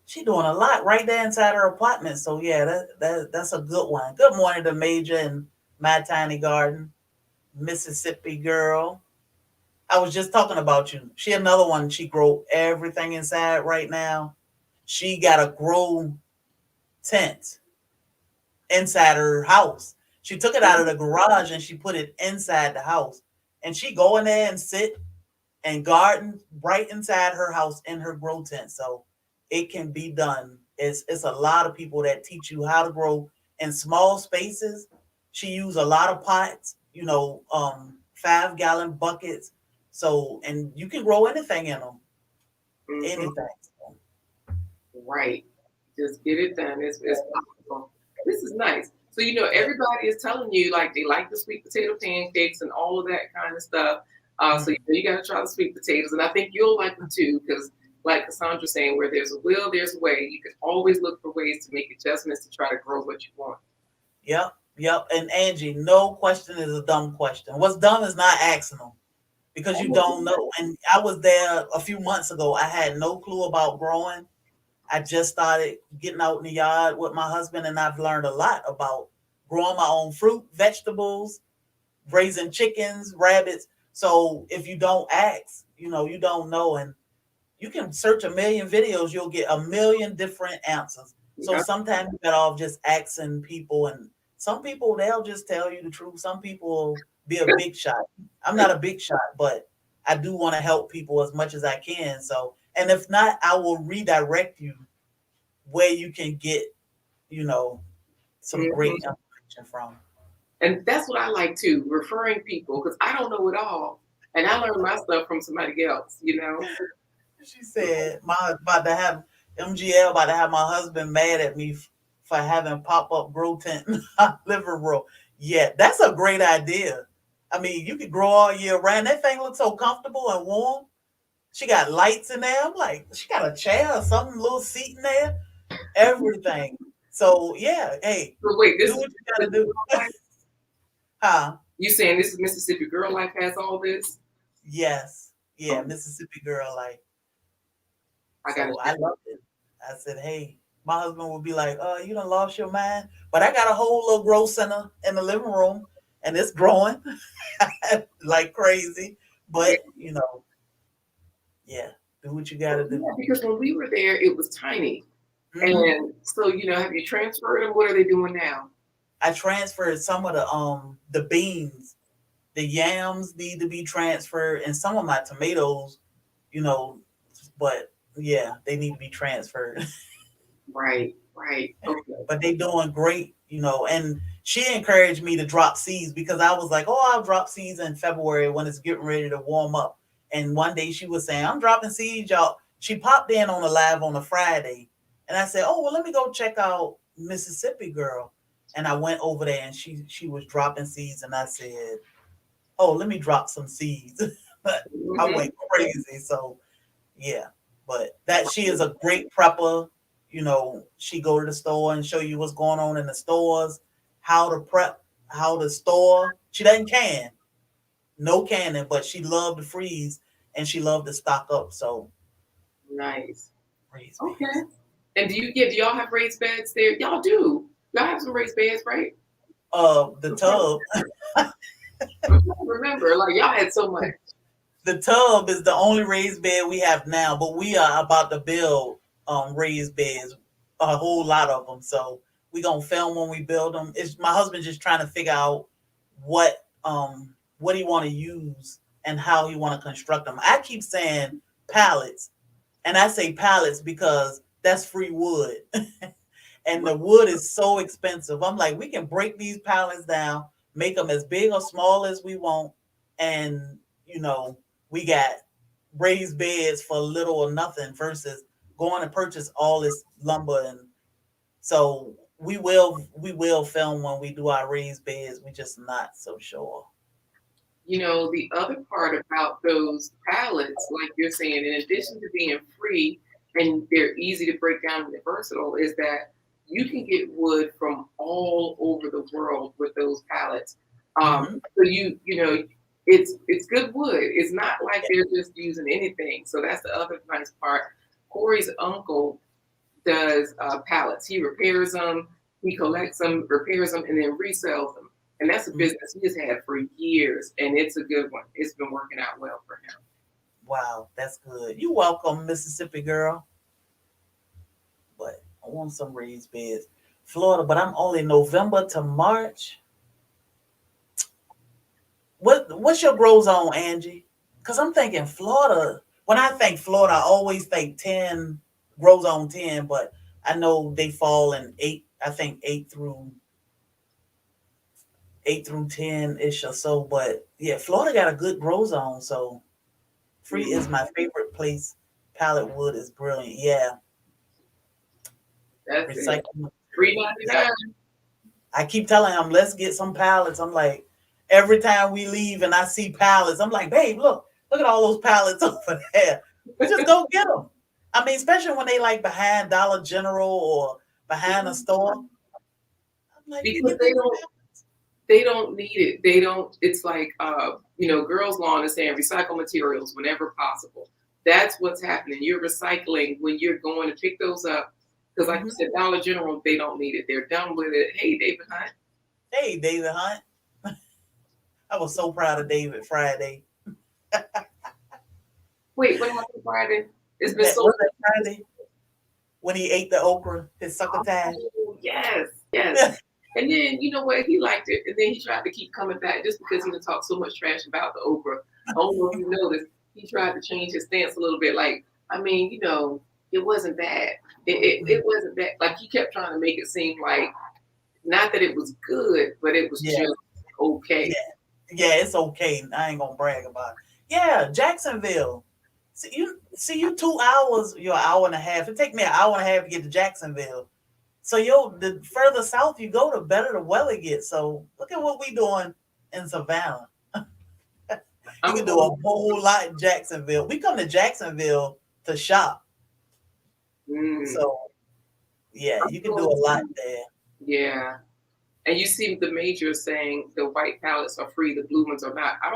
she doing a lot right there inside her apartment. So yeah, that's a good one. Good morning to Major and My Tiny Garden, Mississippi girl. I was just talking about you. She another one. She grow everything inside right now. She got a grow tent inside her house. She took it out of the garage and she put it inside the house. And she go in there and sit and garden right inside her house in her grow tent. So it can be done. It's a lot of people that teach you how to grow in small spaces. She used a lot of pots, 5-gallon buckets. So and you can grow anything in them, Hmm. anything. So, Right. Just get it done. It's yeah, possible. This is nice. So, yeah. everybody is telling you like they like the sweet potato pancakes and all of that kind of stuff. So, Mhm. you got to try the sweet potatoes. And I think you'll like them too because, like Cassandra's saying, where there's a will, there's a way. You can always look for ways to make adjustments to try to grow what you want. Yep, yep. And Angie, no question is a dumb question. What's dumb is not asking them because you don't know. And I was there a few months ago. I had no clue about growing. I just started getting out in the yard with my husband, and I've learned a lot about growing my own fruit, vegetables, raising chickens, rabbits. So if you don't ask, you don't know. And you can search a million videos, you'll get a million different answers. So Yeah. sometimes you better off just asking people, and some people they'll just tell you the truth. Some people will be a big shot. I'm not a big shot, but I do want to help people as much as I can. So, and if not, I will redirect you where you can get, you know, some great Hmm. information from. And that's what I like too, referring people because I don't know it all. And I learn my stuff from somebody else. She said, "My about to have MGL about to have my husband mad at me for having pop up grow tent in my living room." Yeah, that's a great idea. I mean, you could grow all year round. That thing looks so comfortable and warm. She got lights in there. I'm like, she got a chair or something, little seat in there, everything. So yeah, hey, So wait, do this is what you gotta Mississippi do. Girl Life? Huh? You saying this is Mississippi Girl Life has all this? Yes. Yeah, Oh, Mississippi girl, like. I gotta So I check. loved it. I said, hey, my husband would be like, you done lost your mind. But I got a whole little grow center in the living room and it's growing like crazy. Yeah. But, yeah, do what you got to do. Yeah, because when we were there, it was tiny. Hmm. And so, have you transferred them? What are they doing now? I transferred some of the beans. The yams need to be transferred and some of my tomatoes, you know, but yeah, they need to be transferred. Right, right. Okay. But they doing great, and she encouraged me to drop seeds because I was like, oh, I'll drop seeds in February when it's getting ready to warm up. And one day she was saying, I'm dropping seeds, y'all. She popped in on a live on a Friday. And I said, oh, well, let me go check out Mississippi Girl. And I went over there and she was dropping seeds. And I said, oh, let me drop some seeds. I Hmm. went crazy. So yeah, but that she is a great prepper. She go to the store and show you what's going on in the stores, how to prep, how to store. She doesn't can, no canning, but she loved to freeze and she loved to stock up. So Nice. raised Okay. beds. And do y'all have raised beds there? Y'all do. Y'all have some raised beds, right? The I'm trying to tub, remember. Like y'all had so much. the tub is the only raised bed we have now, but we are about to build raised beds, a whole lot of them. So we gonna film when we build them. It's my husband just trying to figure out what he want to use and how he want to construct them. I keep saying pallets, and I say pallets because that's free wood. And the wood is so expensive. I'm like, we can break these pallets down, make them as big or small as we want, and you know, we got raised beds for little or nothing versus going and purchase all this lumber. And so we will film when we do our raised beds. We just not so sure. The other part about those pallets, like you're saying, in addition to being free and they're easy to break down and they're versatile, is that you can get wood from all over the world with those pallets. Hmm. So it's good wood. It's not like they're just using anything. So that's the other nice part. Corey's uncle does pallets. He repairs them, he collects them, repairs them, and then resells them. And that's a business he has had for years, and it's a good one. It's been working out well for him. Wow, that's good. You welcome, Mississippi girl. But I want some raised beds. Florida, but I'm only November to March. What's your grow zone, Angie? Because I'm thinking Florida. When I think Florida, I always think 10, grow zone 10, but I know they fall in eight. I think eight through 10 ish or so. But yeah, Florida got a good grow zone. So free is Mhm. my favorite place. Pallet wood is brilliant. Yeah, That's it. recycling Three material. ninety Yeah, nine. I keep telling him, let's get some pallets. I'm like, every time we leave and I see pallets, I'm like, babe, look at all those pallets over there. We just go get them. I mean, especially when they like behind Dollar General or behind a store. I'm like, you Because get these. they don't need it. They don't. It's like girls' lawn is saying recycle materials whenever possible. That's what's happening. You're recycling when you're going to pick those up. Because, like you Mhm. said, Dollar General, they don't need it. They're done with it. Hey, David Hunt. Hey, David Hunt. I was so proud of David Friday. Wait, what happened Friday? It's been That so was that Friday when he ate the okra, his succotash. oh, yes, yes. And then you know what? He liked it, and then he tried to keep coming back just because he done talked so much trash about the okra. I don't know if you noticed. He tried to change his stance a little bit. Like, I mean, it wasn't bad. It wasn't bad. Like he kept trying to make it seem like not that it was good, but it was Yeah, just yeah, okay. yeah. It's okay. I ain't gonna brag about it. Yeah, Jacksonville. See you 2 hours. You're an hour and a half. It take me an hour and a half to get to Jacksonville. So the further south you go, the better the weather gets. So look at what we doing in Savannah. You I'm can do a going. whole lot in Jacksonville. We come to Jacksonville to shop. Mm, So yeah, I'm you can do going a lot to. there. Yeah. And you see the major saying the white pallets are free, the blue ones are not. I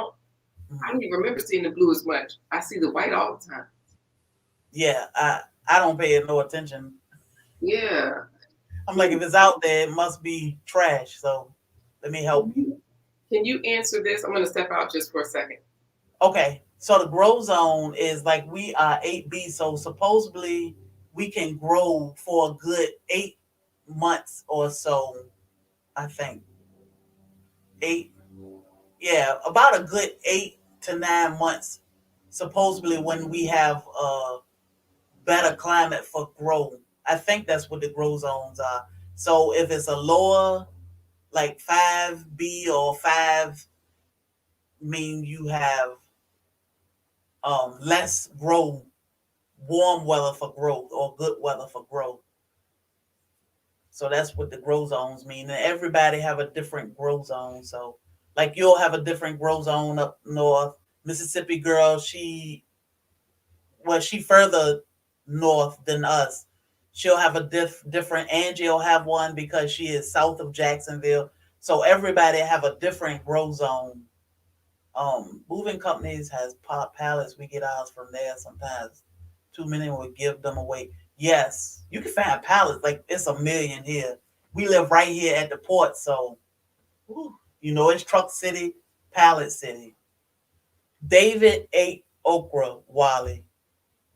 Mhm. don't even remember seeing the blue as much. I see the white all the time. Yeah, I don't pay it no attention. Yeah. I'm like, Hmm. if it's out there, it must be trash. So let me help you. Can you answer this? I'm going to step out just for a second. Okay. So the grow zone is like we are 8B. So supposedly we can grow for a good 8 months or so. I think eight. Yeah, about a good 8 to 9 months. Supposedly when we have a better climate for grow. I think that's what the grow zones are. So if it's a lower like 5B or 5 mean you have less growth, warm weather for growth or good weather for growth. So that's what the grow zones mean. And everybody have a different grow zone. So like you'll have a different grow zone up north. Mississippi girl, she further north than us. She'll have a different. Angie will have one because she is south of Jacksonville. So everybody have a different grow zone. Moving companies has pop pallets. We get ours from there sometimes too many will give them away. Yes, you can find pallets like it's a million here. We live right here at the port, so it's Truck City, Pallet City. David ate okra, Wally.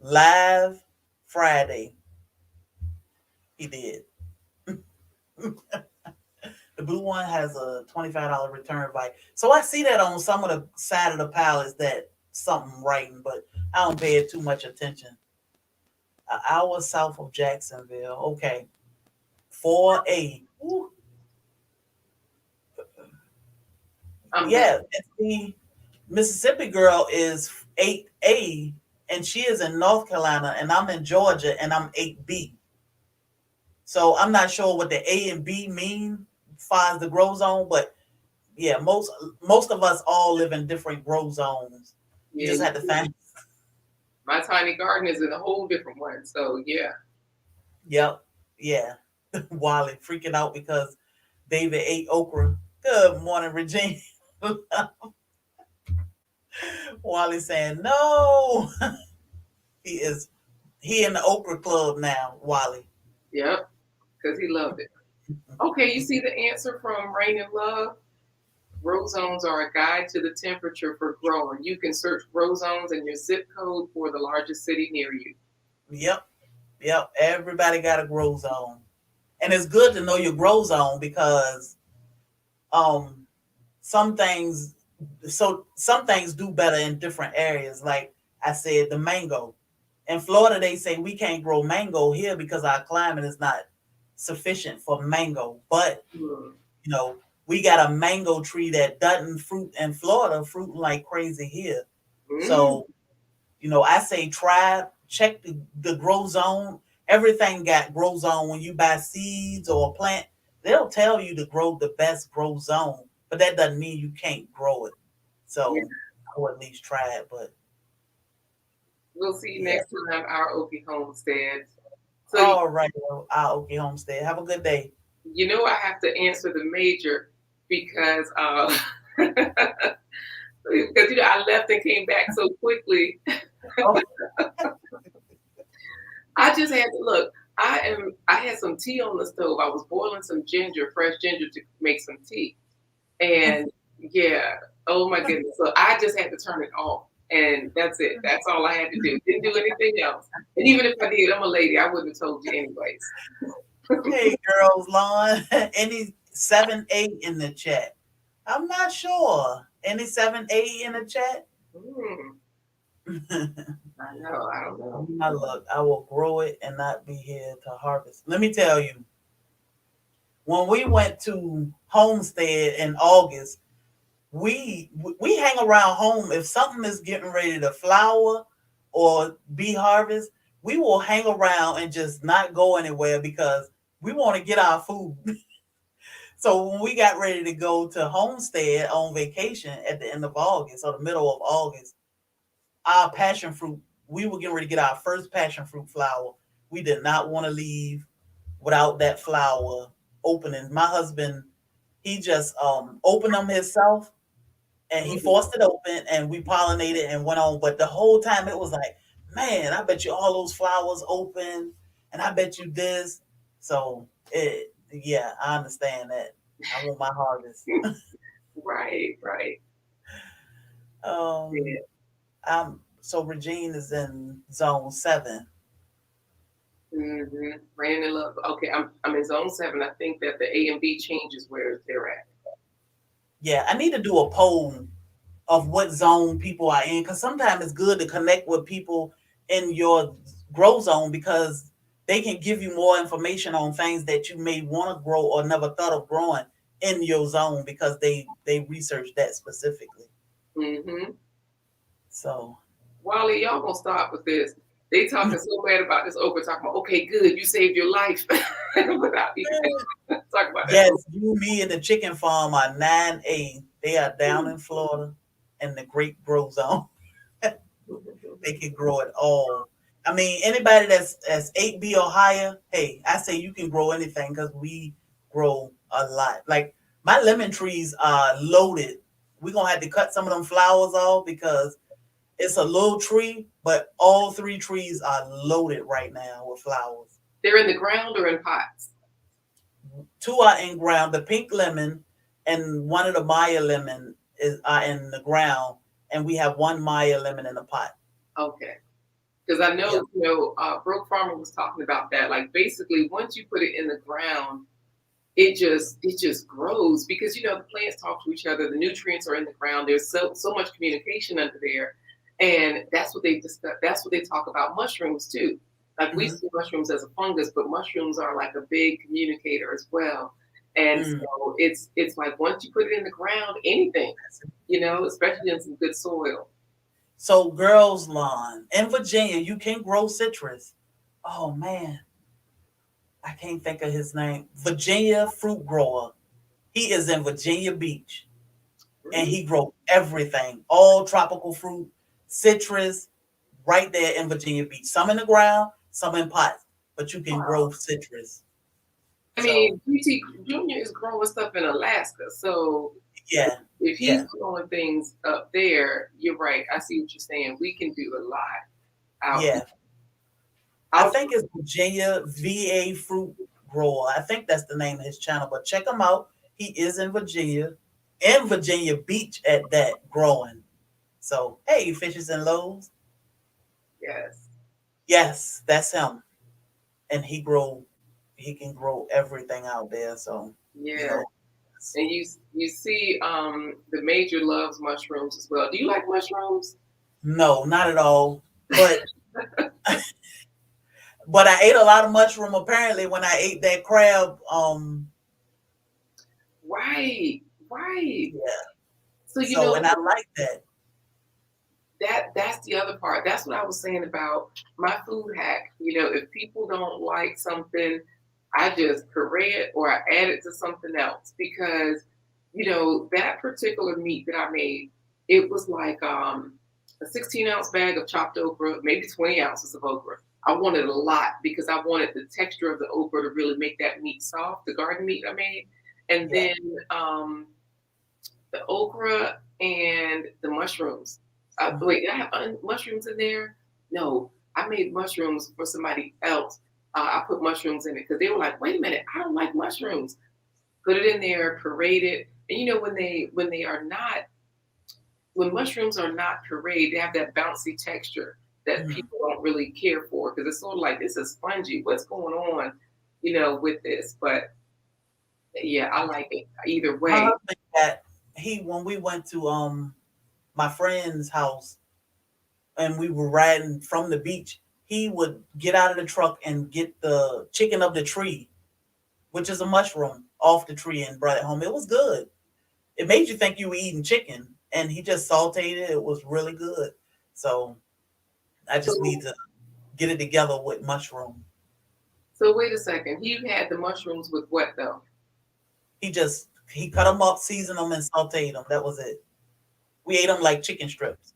Live Friday, he did. The blue one has a $25 return value. So I see that on some of the side of the pallets that something writing, but I don't pay it too much attention. An hour south of Jacksonville. Okay. 4A. Ooh, I'm back. yeah. And the Mississippi girl is 8A, and she is in North Carolina, and I'm in Georgia, and I'm 8B. So I'm not sure what the A and B mean as far as the grow zone, but yeah, most of us all live in different grow zones. You Yeah, just have to find. my tiny garden is in a whole different one. So yeah, Yep, yeah. Wally freaking out because David ate okra. Good morning, Regina. Wally saying no. He is he in the okra club now. Wally. yep, because he loved it. Okay, you see the answer from Rain and Love? Grow zones are a guide to the temperature for growing. You can search grow zones and your zip code for the largest city near you. Yep, yep. Everybody got a grow zone, and it's good to know your grow zone because um some things some things do better in different areas. Like I said, the mango. In Florida, they say we can't grow mango here because our climate is not sufficient for mango. But Hmm. you know, we got a mango tree that doesn't fruit in Florida, fruiting like crazy here. Mm, So, I say try, check the grow zone. Everything got grow zone. When you buy seeds or a plant, they'll tell you to grow the best grow zone, but that doesn't mean you can't grow it. yeah. So I would at least try it. But We'll see you yeah. next time, our Okie Homestead. So, All right. Well, okay, Homestead. Have a good day. I have to answer the major because because I left and came back so quickly. Oh, I just had to look. I had some tea on the stove. I was boiling some ginger, fresh ginger to make some tea. And yeah, oh my goodness. So I just had to turn it off. And that's it. That's all I had to do. Didn't do anything else. And even if I did, I'm a lady. I wouldn't have told you anyways. hey, girls, Lawn. Any 7A in the chat? I'm not sure. Any 7A in the chat? Hmm, I know. I don't know. My luck. I will grow it and not be here to harvest. Let me tell you, when we went to Homestead in August, we hang around home. If something is getting ready to flower or be harvest, we will hang around and just not go anywhere because we want to get our food. So when we got ready to go to Homestead on vacation at the end of August or the middle of August, our passion fruit, we were getting ready to get our first passion fruit flower. We did not want to leave without that flower opening. My husband, he just opened them himself and he Mhm. forced it open and we pollinated and went on. But the whole time it was like, man, I bet you all those flowers open and I bet you this. So yeah, I understand that. I want my harvest. Right, right. um Yeah. so Regine is in zone 7. Brandon Love. Okay, I'm in zone 7. I think that the A and B changes where they're at. Yeah, I need to do a poll of what zone people are in because sometimes it's good to connect with people in your grow zone because they can give you more information on things that you may want to grow or never thought of growing in your zone because they researched that specifically. Mm-hmm. So Wally, y'all gonna stop with this. They talking so bad about this okra. Talking about, okay, good, you saved your life without even talking about that yes, okra. you, me, and the chicken farm are 9A. They are down in Florida in the Great Grow Zone. They can grow it all. I mean, anybody that's 8B or higher, hey, I say you can grow anything because we grow a lot. Like my lemon trees are loaded. We're gonna have to cut some of them flowers off because It's a little tree, but all three trees are loaded right now with flowers. They're in the ground or in pots? Two are in ground. The pink lemon and one of the Maya lemon is are in the ground, and we have one Maya lemon in the pot. Okay. Because I Yeah. know, Broke Farmer was talking about that. Like basically, once you put it in the ground, it just grows because the plants talk to each other. The nutrients are in the ground. There's so much communication under there, and that's what they discuss. That's what they talk about mushrooms too. Like we Hmm. see mushrooms as a fungus, but mushrooms are like a big communicator as well. And Mm. so it's like once you put it in the ground, anything, especially in some good soil. So, girls' lawn in Virginia, you can grow citrus. Oh man, I can't think of his name. Virginia fruit grower. He is in Virginia Beach, and Really? he grows everything, all tropical fruit, citrus, right there in Virginia Beach. Some in the ground, some in pots, but you can grow Wow. citrus. I So, mean, BT Junior is growing stuff in Alaska, so yeah, if he's yeah, growing things up there, you're right. I see what you're saying. We can do a lot out yeah. I out. think it's Virginia VA Fruit Grower. I think that's the name of his channel, but check him out. He is in Virginia Beach at that, growing. So, hey, fishes and loaves. Yes, Yes, that's him. And he can grow everything out there. So, you yeah. know, And you see, the major loves mushrooms as well. Do you like mushrooms? no, not at all. But I ate a lot of mushroom apparently when I ate that crab. Right, right. Yeah. So So, and I like that. that's the other part. That's what I was saying about my food hack. If people don't like something, I just puree it or I add it to something else because that particular meat that I made, it was like a 16-ounce bag of chopped okra, maybe 20 ounces of okra. I wanted a lot because I wanted the texture of the okra to really make that meat soft, the garden meat I made. And Yeah. then the okra and the mushrooms. Mhm. Wait, did I have mushrooms in there? No, I made mushrooms for somebody else. I put mushrooms in it because they were like, "Wait a minute, I don't like mushrooms." Put it in there, parade it, and when they are not when mushrooms are not pureed, they have that bouncy texture that Mhm. people don't really care for because it's sort of like this is spongy. What's going on, with this? But yeah, I like it either My way. husband got he when we went to my friend's house and we were riding from the beach, he would get out of the truck and get the chicken of the tree, which is a mushroom, off the tree and brought it home. It was good. It made you think you were eating chicken, and he just sauteed it. It was really good. So I just need So to get it together with mushroom. So wait a second. He had the mushrooms with what though? He cut them up, seasoned them, and sauteed them. That was it. We ate them like chicken strips.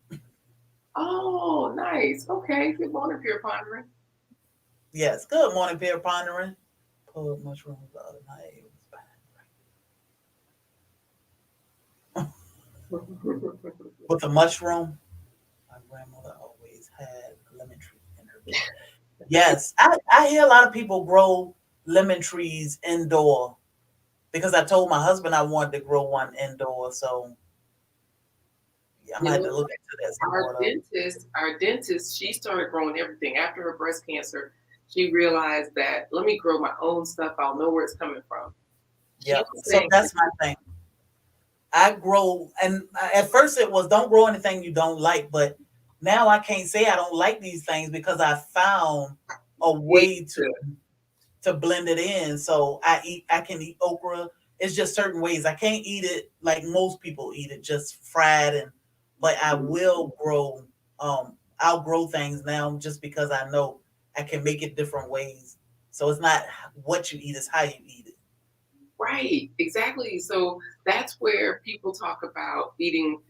Oh, nice. Okay. Good morning, Pure Pondering. Yes, good morning, Beer Pondering. Pulled mushrooms the other night. It was with the mushroom, my grandmother always had lemon tree in her kitchen. Yes, I hear a lot of people grow lemon trees indoor because I told my husband I wanted to grow one indoor. So yeah, I'm You gonna have know, to look into that some our more though. dentist, she started growing everything after her breast cancer. She realized that let me grow my own stuff. I'll know where it's coming from. She Yep. was So saying, that's my thing. I grow, and at first it was don't grow anything you don't like, but now I can't say I don't like these things because I found a way to blend it in. So I can eat okra. It's just certain ways. I can't eat it like most people eat it, just fried and but I will grow I'll grow things now just because I know I can make it different ways. So it's not what you eat, it's how you eat it. right, exactly. So that's where people talk about eating,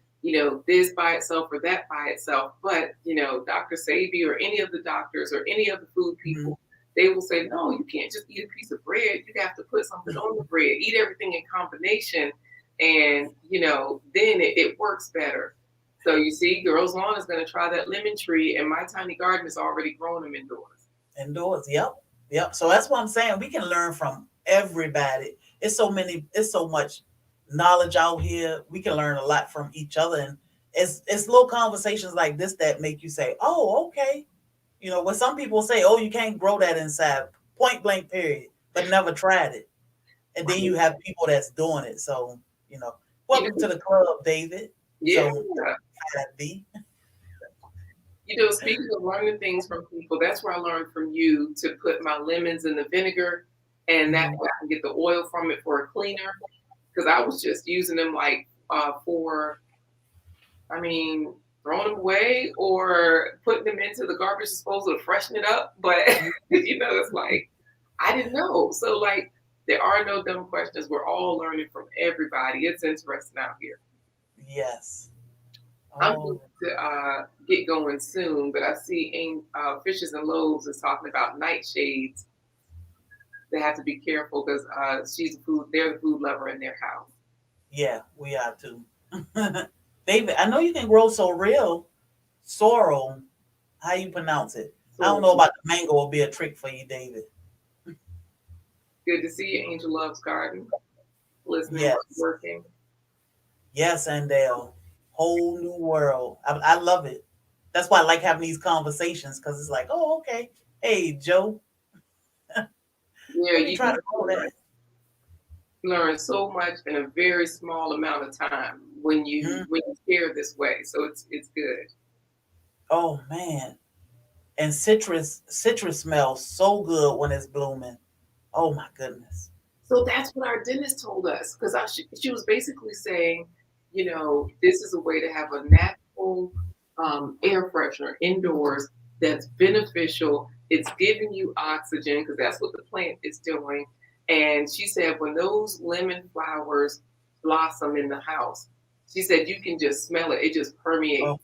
this by itself or that by itself. But, Dr. Sabi or any of the doctors or any of the food Mhm. people, they will say, no, you can't just eat a piece of bread. You have to put something on the bread, eat everything in combination. And, then it works better. So you see, Girls Lawn is going to try that lemon tree, and my tiny garden is already growing them indoors. Indoors. Yep. Yep. So that's what I'm saying. We can learn from everybody. It's so much knowledge out here. We can learn a lot from each other. And it's little conversations like this that make you say, oh, okay. When some people say, oh, you can't grow that inside, point blank period, but never tried it. And then Right. you have people that's doing it. So, you know, You welcome to know, the club, David. yeah. So, D. Speaking of learning things from people, that's where I learned from you to put my lemons in the vinegar, and that Mhm. way I can get the oil from it for a cleaner. Because I was just using them like for, I mean, throwing them away or putting them into the garbage disposal to freshen it up. But it's like I didn't know. So like, there are no dumb questions. We're all learning from everybody. It's interesting out here. Yes. I'm going Oh, to get going soon, but I see Fishes and Loaves is talking about nightshades. They have to be careful because they're the food lover in their house. yeah, we are too. David, I know you can grow so real sorrel. How you pronounce it? I don't So know about the mango will be a trick for you, David. good to see you, Angel Loves Garden, listening while Yes. working. Yes, Andale. Whole new world. I love it. That's why I like having these conversations because it's like, oh, okay. Hey, Joe, Yeah, let me you try do to grow that. learn so much in a very small amount of time when Mm. you share this way. So it's good. Oh man. And citrus smells so good when it's blooming. Oh my goodness. So that's what our dentist told us because she was basically saying, this is a way to have a natural air freshener indoors that's beneficial. It's giving you oxygen because that's what the plant is doing. And she said when those lemon flowers blossom in the house, she said you can just smell it. It just permeates. Oh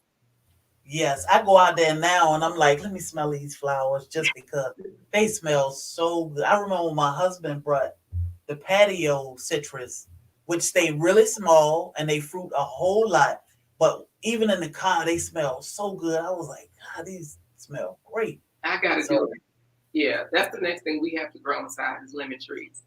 yes. I go out there now and I'm like, let me smell these flowers just because they smell so good. I remember when my husband brought the patio citrus, which stay really small and they fruit a whole lot. But even in the car, they smell so good. I was like, God, these smell great. I got to do So it. Yeah, that's the next thing we have to grow inside is lemon trees.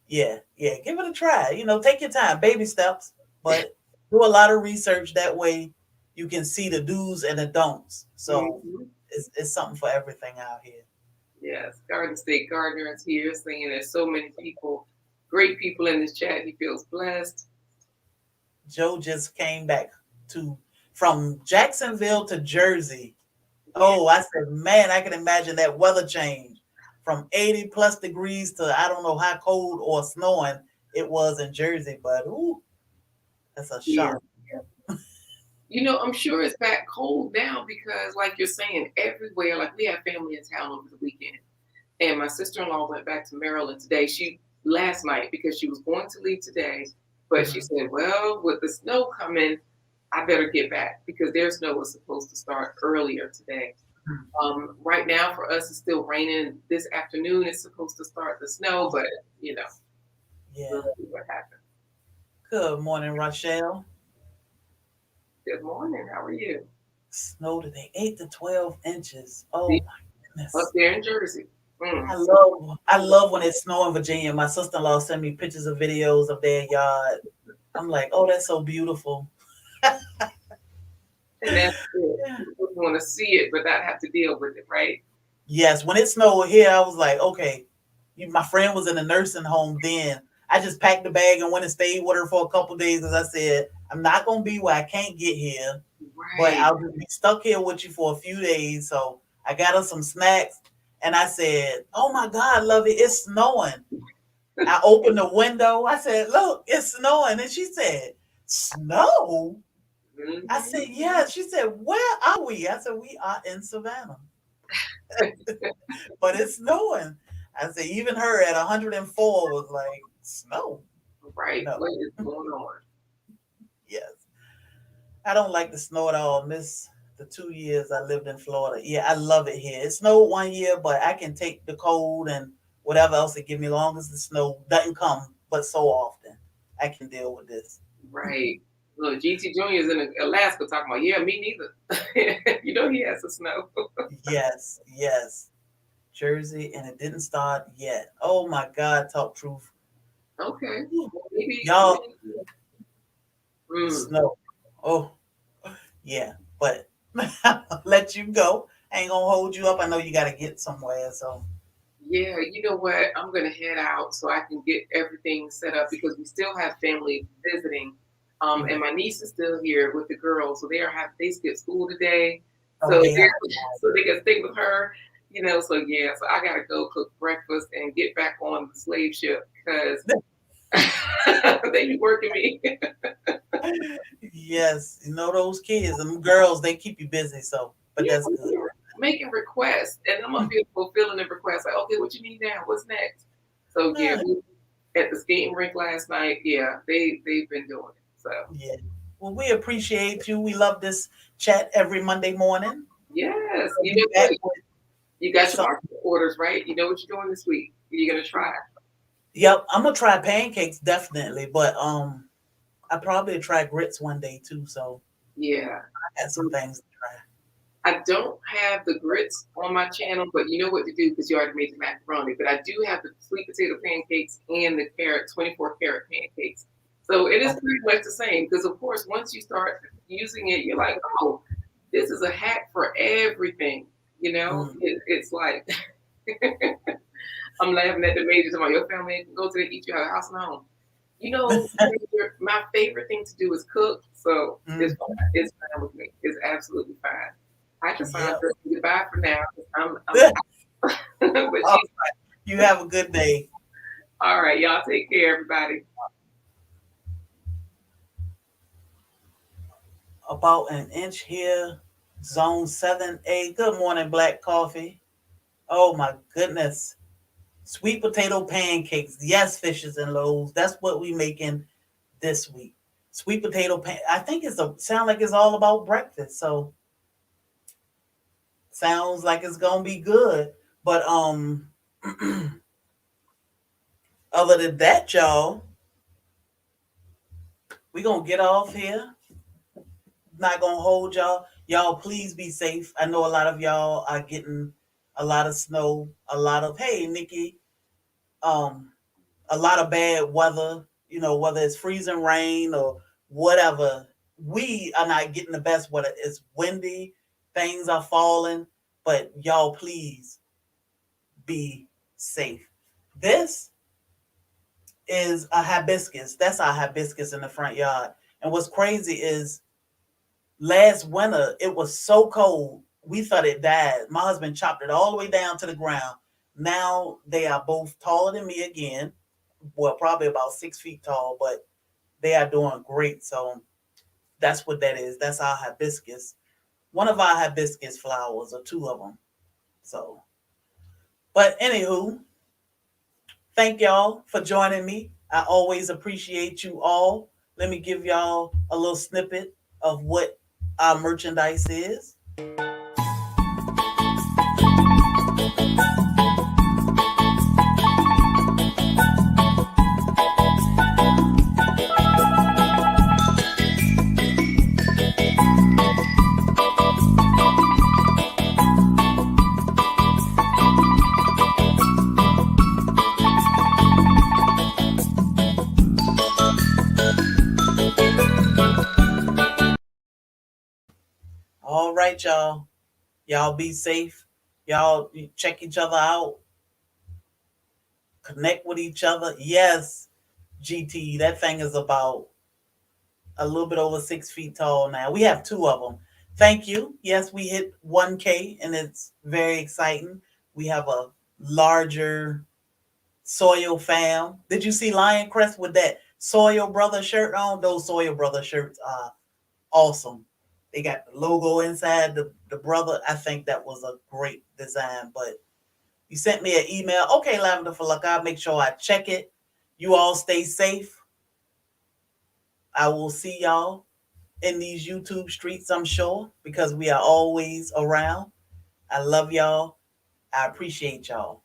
yeah, yeah, give it a try. Take your time, baby steps, but do a lot of research. That way, you can see the do's and the don'ts. So Mhm. it's something for everything out here. Yes, Garden State Gardener is here saying there's so many people, great people in this chat. He feels blessed. Joe just came back to from Jacksonville to Jersey. Yeah, Oh, I said, man, I can imagine that weather change from 80 plus degrees to I don't know how cold or snowing it was in Jersey, but ooh, that's a yeah. shock. I'm sure it's back cold now because, like you're saying, everywhere, like we had family in town over the weekend. And my sister-in-law went back to Maryland today. She last night because she was going to leave today, but she Mhm. said, "Well, with the snow coming, I better get back because their snow was supposed to start earlier today." Right now, for us, it's still raining. This afternoon, it's supposed to start the snow, but you know, we'll Yeah. see what happens. Good morning, Rochelle. Good morning. How are you? Snow today, 8 to 12 inches. Oh See, my up goodness. there in Jersey. Mm. I love when it's snow in Virginia. My sister-in-law sent me pictures of videos of their yard. I'm like, oh, that's so beautiful. And that's it. Yeah. You just want to see it, but not have to deal with it, right? Yes, when it snowed here, I was like, okay. My friend was in a nursing home then. I just packed the bag and went and stayed with her for a couple of days. As I said, I'm not gonna be where I can't get here, but Right. I'll just be stuck here with you for a few days. So I got her some snacks, and I said, "Oh my God, love it! It's snowing." I opened the window. I said, "Look, it's snowing," and she said, "Snow." I Hmm. said, "Yeah." She said, "Where are we?" I said, "We are in Savannah." But it's snowing. I said, even her at 104 was like, snow? Right. No. What is going on? Yes. I don't like the snow at all. Miss the 2 years I lived in Florida. Yeah, I love it here. It snowed one year, but I can take the cold and whatever else it give me, long as the snow doesn't come but so often. I can deal with this. Right. Look, GT Junior is in Alaska talking about, yeah, me neither. You know he has the snow. Yes, yes. Jersey, and it didn't start yet. Oh my God, talk truth. Okay. Whew. Well, maybe, Y'all, mm, snow. Oh, yeah. But I'll let you go. I ain't gonna hold you up. I know you gotta get somewhere. So yeah, you know what? I'm gonna head out so I can get everything set up because we still have family visiting. mm. And my niece is still here with the girls, so they skip school today, Oh, so they have so they can stay with her. So yeah, so I gotta go cook breakfast and get back on the slave ship because they be working me. yes, you know those kids and them girls, they keep you busy. So, but Yeah, that's good. making requests, and I'm gonna be fulfilling the request. Like, okay, what you need now? What's next? So yeah, Ah, we at the skating rink last night. Yeah, they've been doing it. So yeah. Well, we appreciate you. We love this chat every Monday morning. yes, We'll you be know back what? with You got your some. market orders right. You know what you're doing this week. You're gonna try. Yep, I'm gonna try pancakes definitely, but I probably try grits one day too. So Yeah. I got some things to try. I don't have the grits on my channel, but you know what to do because you already made the macaroni. But I do have the sweet potato pancakes and the 24 karat pancakes. So it is Okay. pretty much the same because, of course, once you start using it, you're like, oh, this is a hack for everything. Mm. It's like, I'm laughing at the majors about your family can go to the eat you out of house and home. My favorite thing to do is cook, so it's Mm. fine. It's fine with me. It's absolutely fine. Hi, Yep. Cassandra. Goodbye for now. I'm but Oh, she's you have a good day. all right. Y'all take care, everybody. About an inch here, zone 7A. Good morning, black coffee. Oh my goodness. Sweet potato pancakes. Yes, fishes and loaves. That's what we making this week. Sweet potato pan. I think it's a sound like it's all about breakfast. So sounds like it's gonna be good. But other than that, y'all, we gonna get off here. Not gonna hold y'all. Y'all, please be safe. I know a lot of y'all are getting a lot of snow, a lot of hey, Nikki, um, a lot of bad weather. Whether it's freezing rain or whatever. We are not getting the best weather. It's windy, things are falling, but y'all, please be safe. This is a hibiscus. That's our hibiscus in the front yard. And what's crazy is last winter it was so cold we thought it died. My husband chopped it all the way down to the ground. Now they are both taller than me again. Well, probably about 6 feet tall, but they are doing great. So that's what that is. That's our hibiscus. One of our hibiscus flowers, or two of them. So, but anywho, thank y'all for joining me. I always appreciate you all. Let me give y'all a little snippet of what our merchandise is. All right, y'all. Y'all be safe. Y'all check each other out. Connect with each other. Yes, GT, that thing is about a little bit over 6 feet tall now. We have two of them. Thank you. Yes, we hit 1K and it's very exciting. We have a larger Soil fam. Did you see Lion Crest with that Soil Brother shirt on? Those Soil Brother shirts are awesome. They got the logo inside the brother. I think that was a great design. But you sent me an email. Okay, Lavender for Luck. I'll make sure I check it. You all stay safe. I will see y'all in these YouTube streets, I'm sure, because we are always around. I love y'all. I appreciate y'all.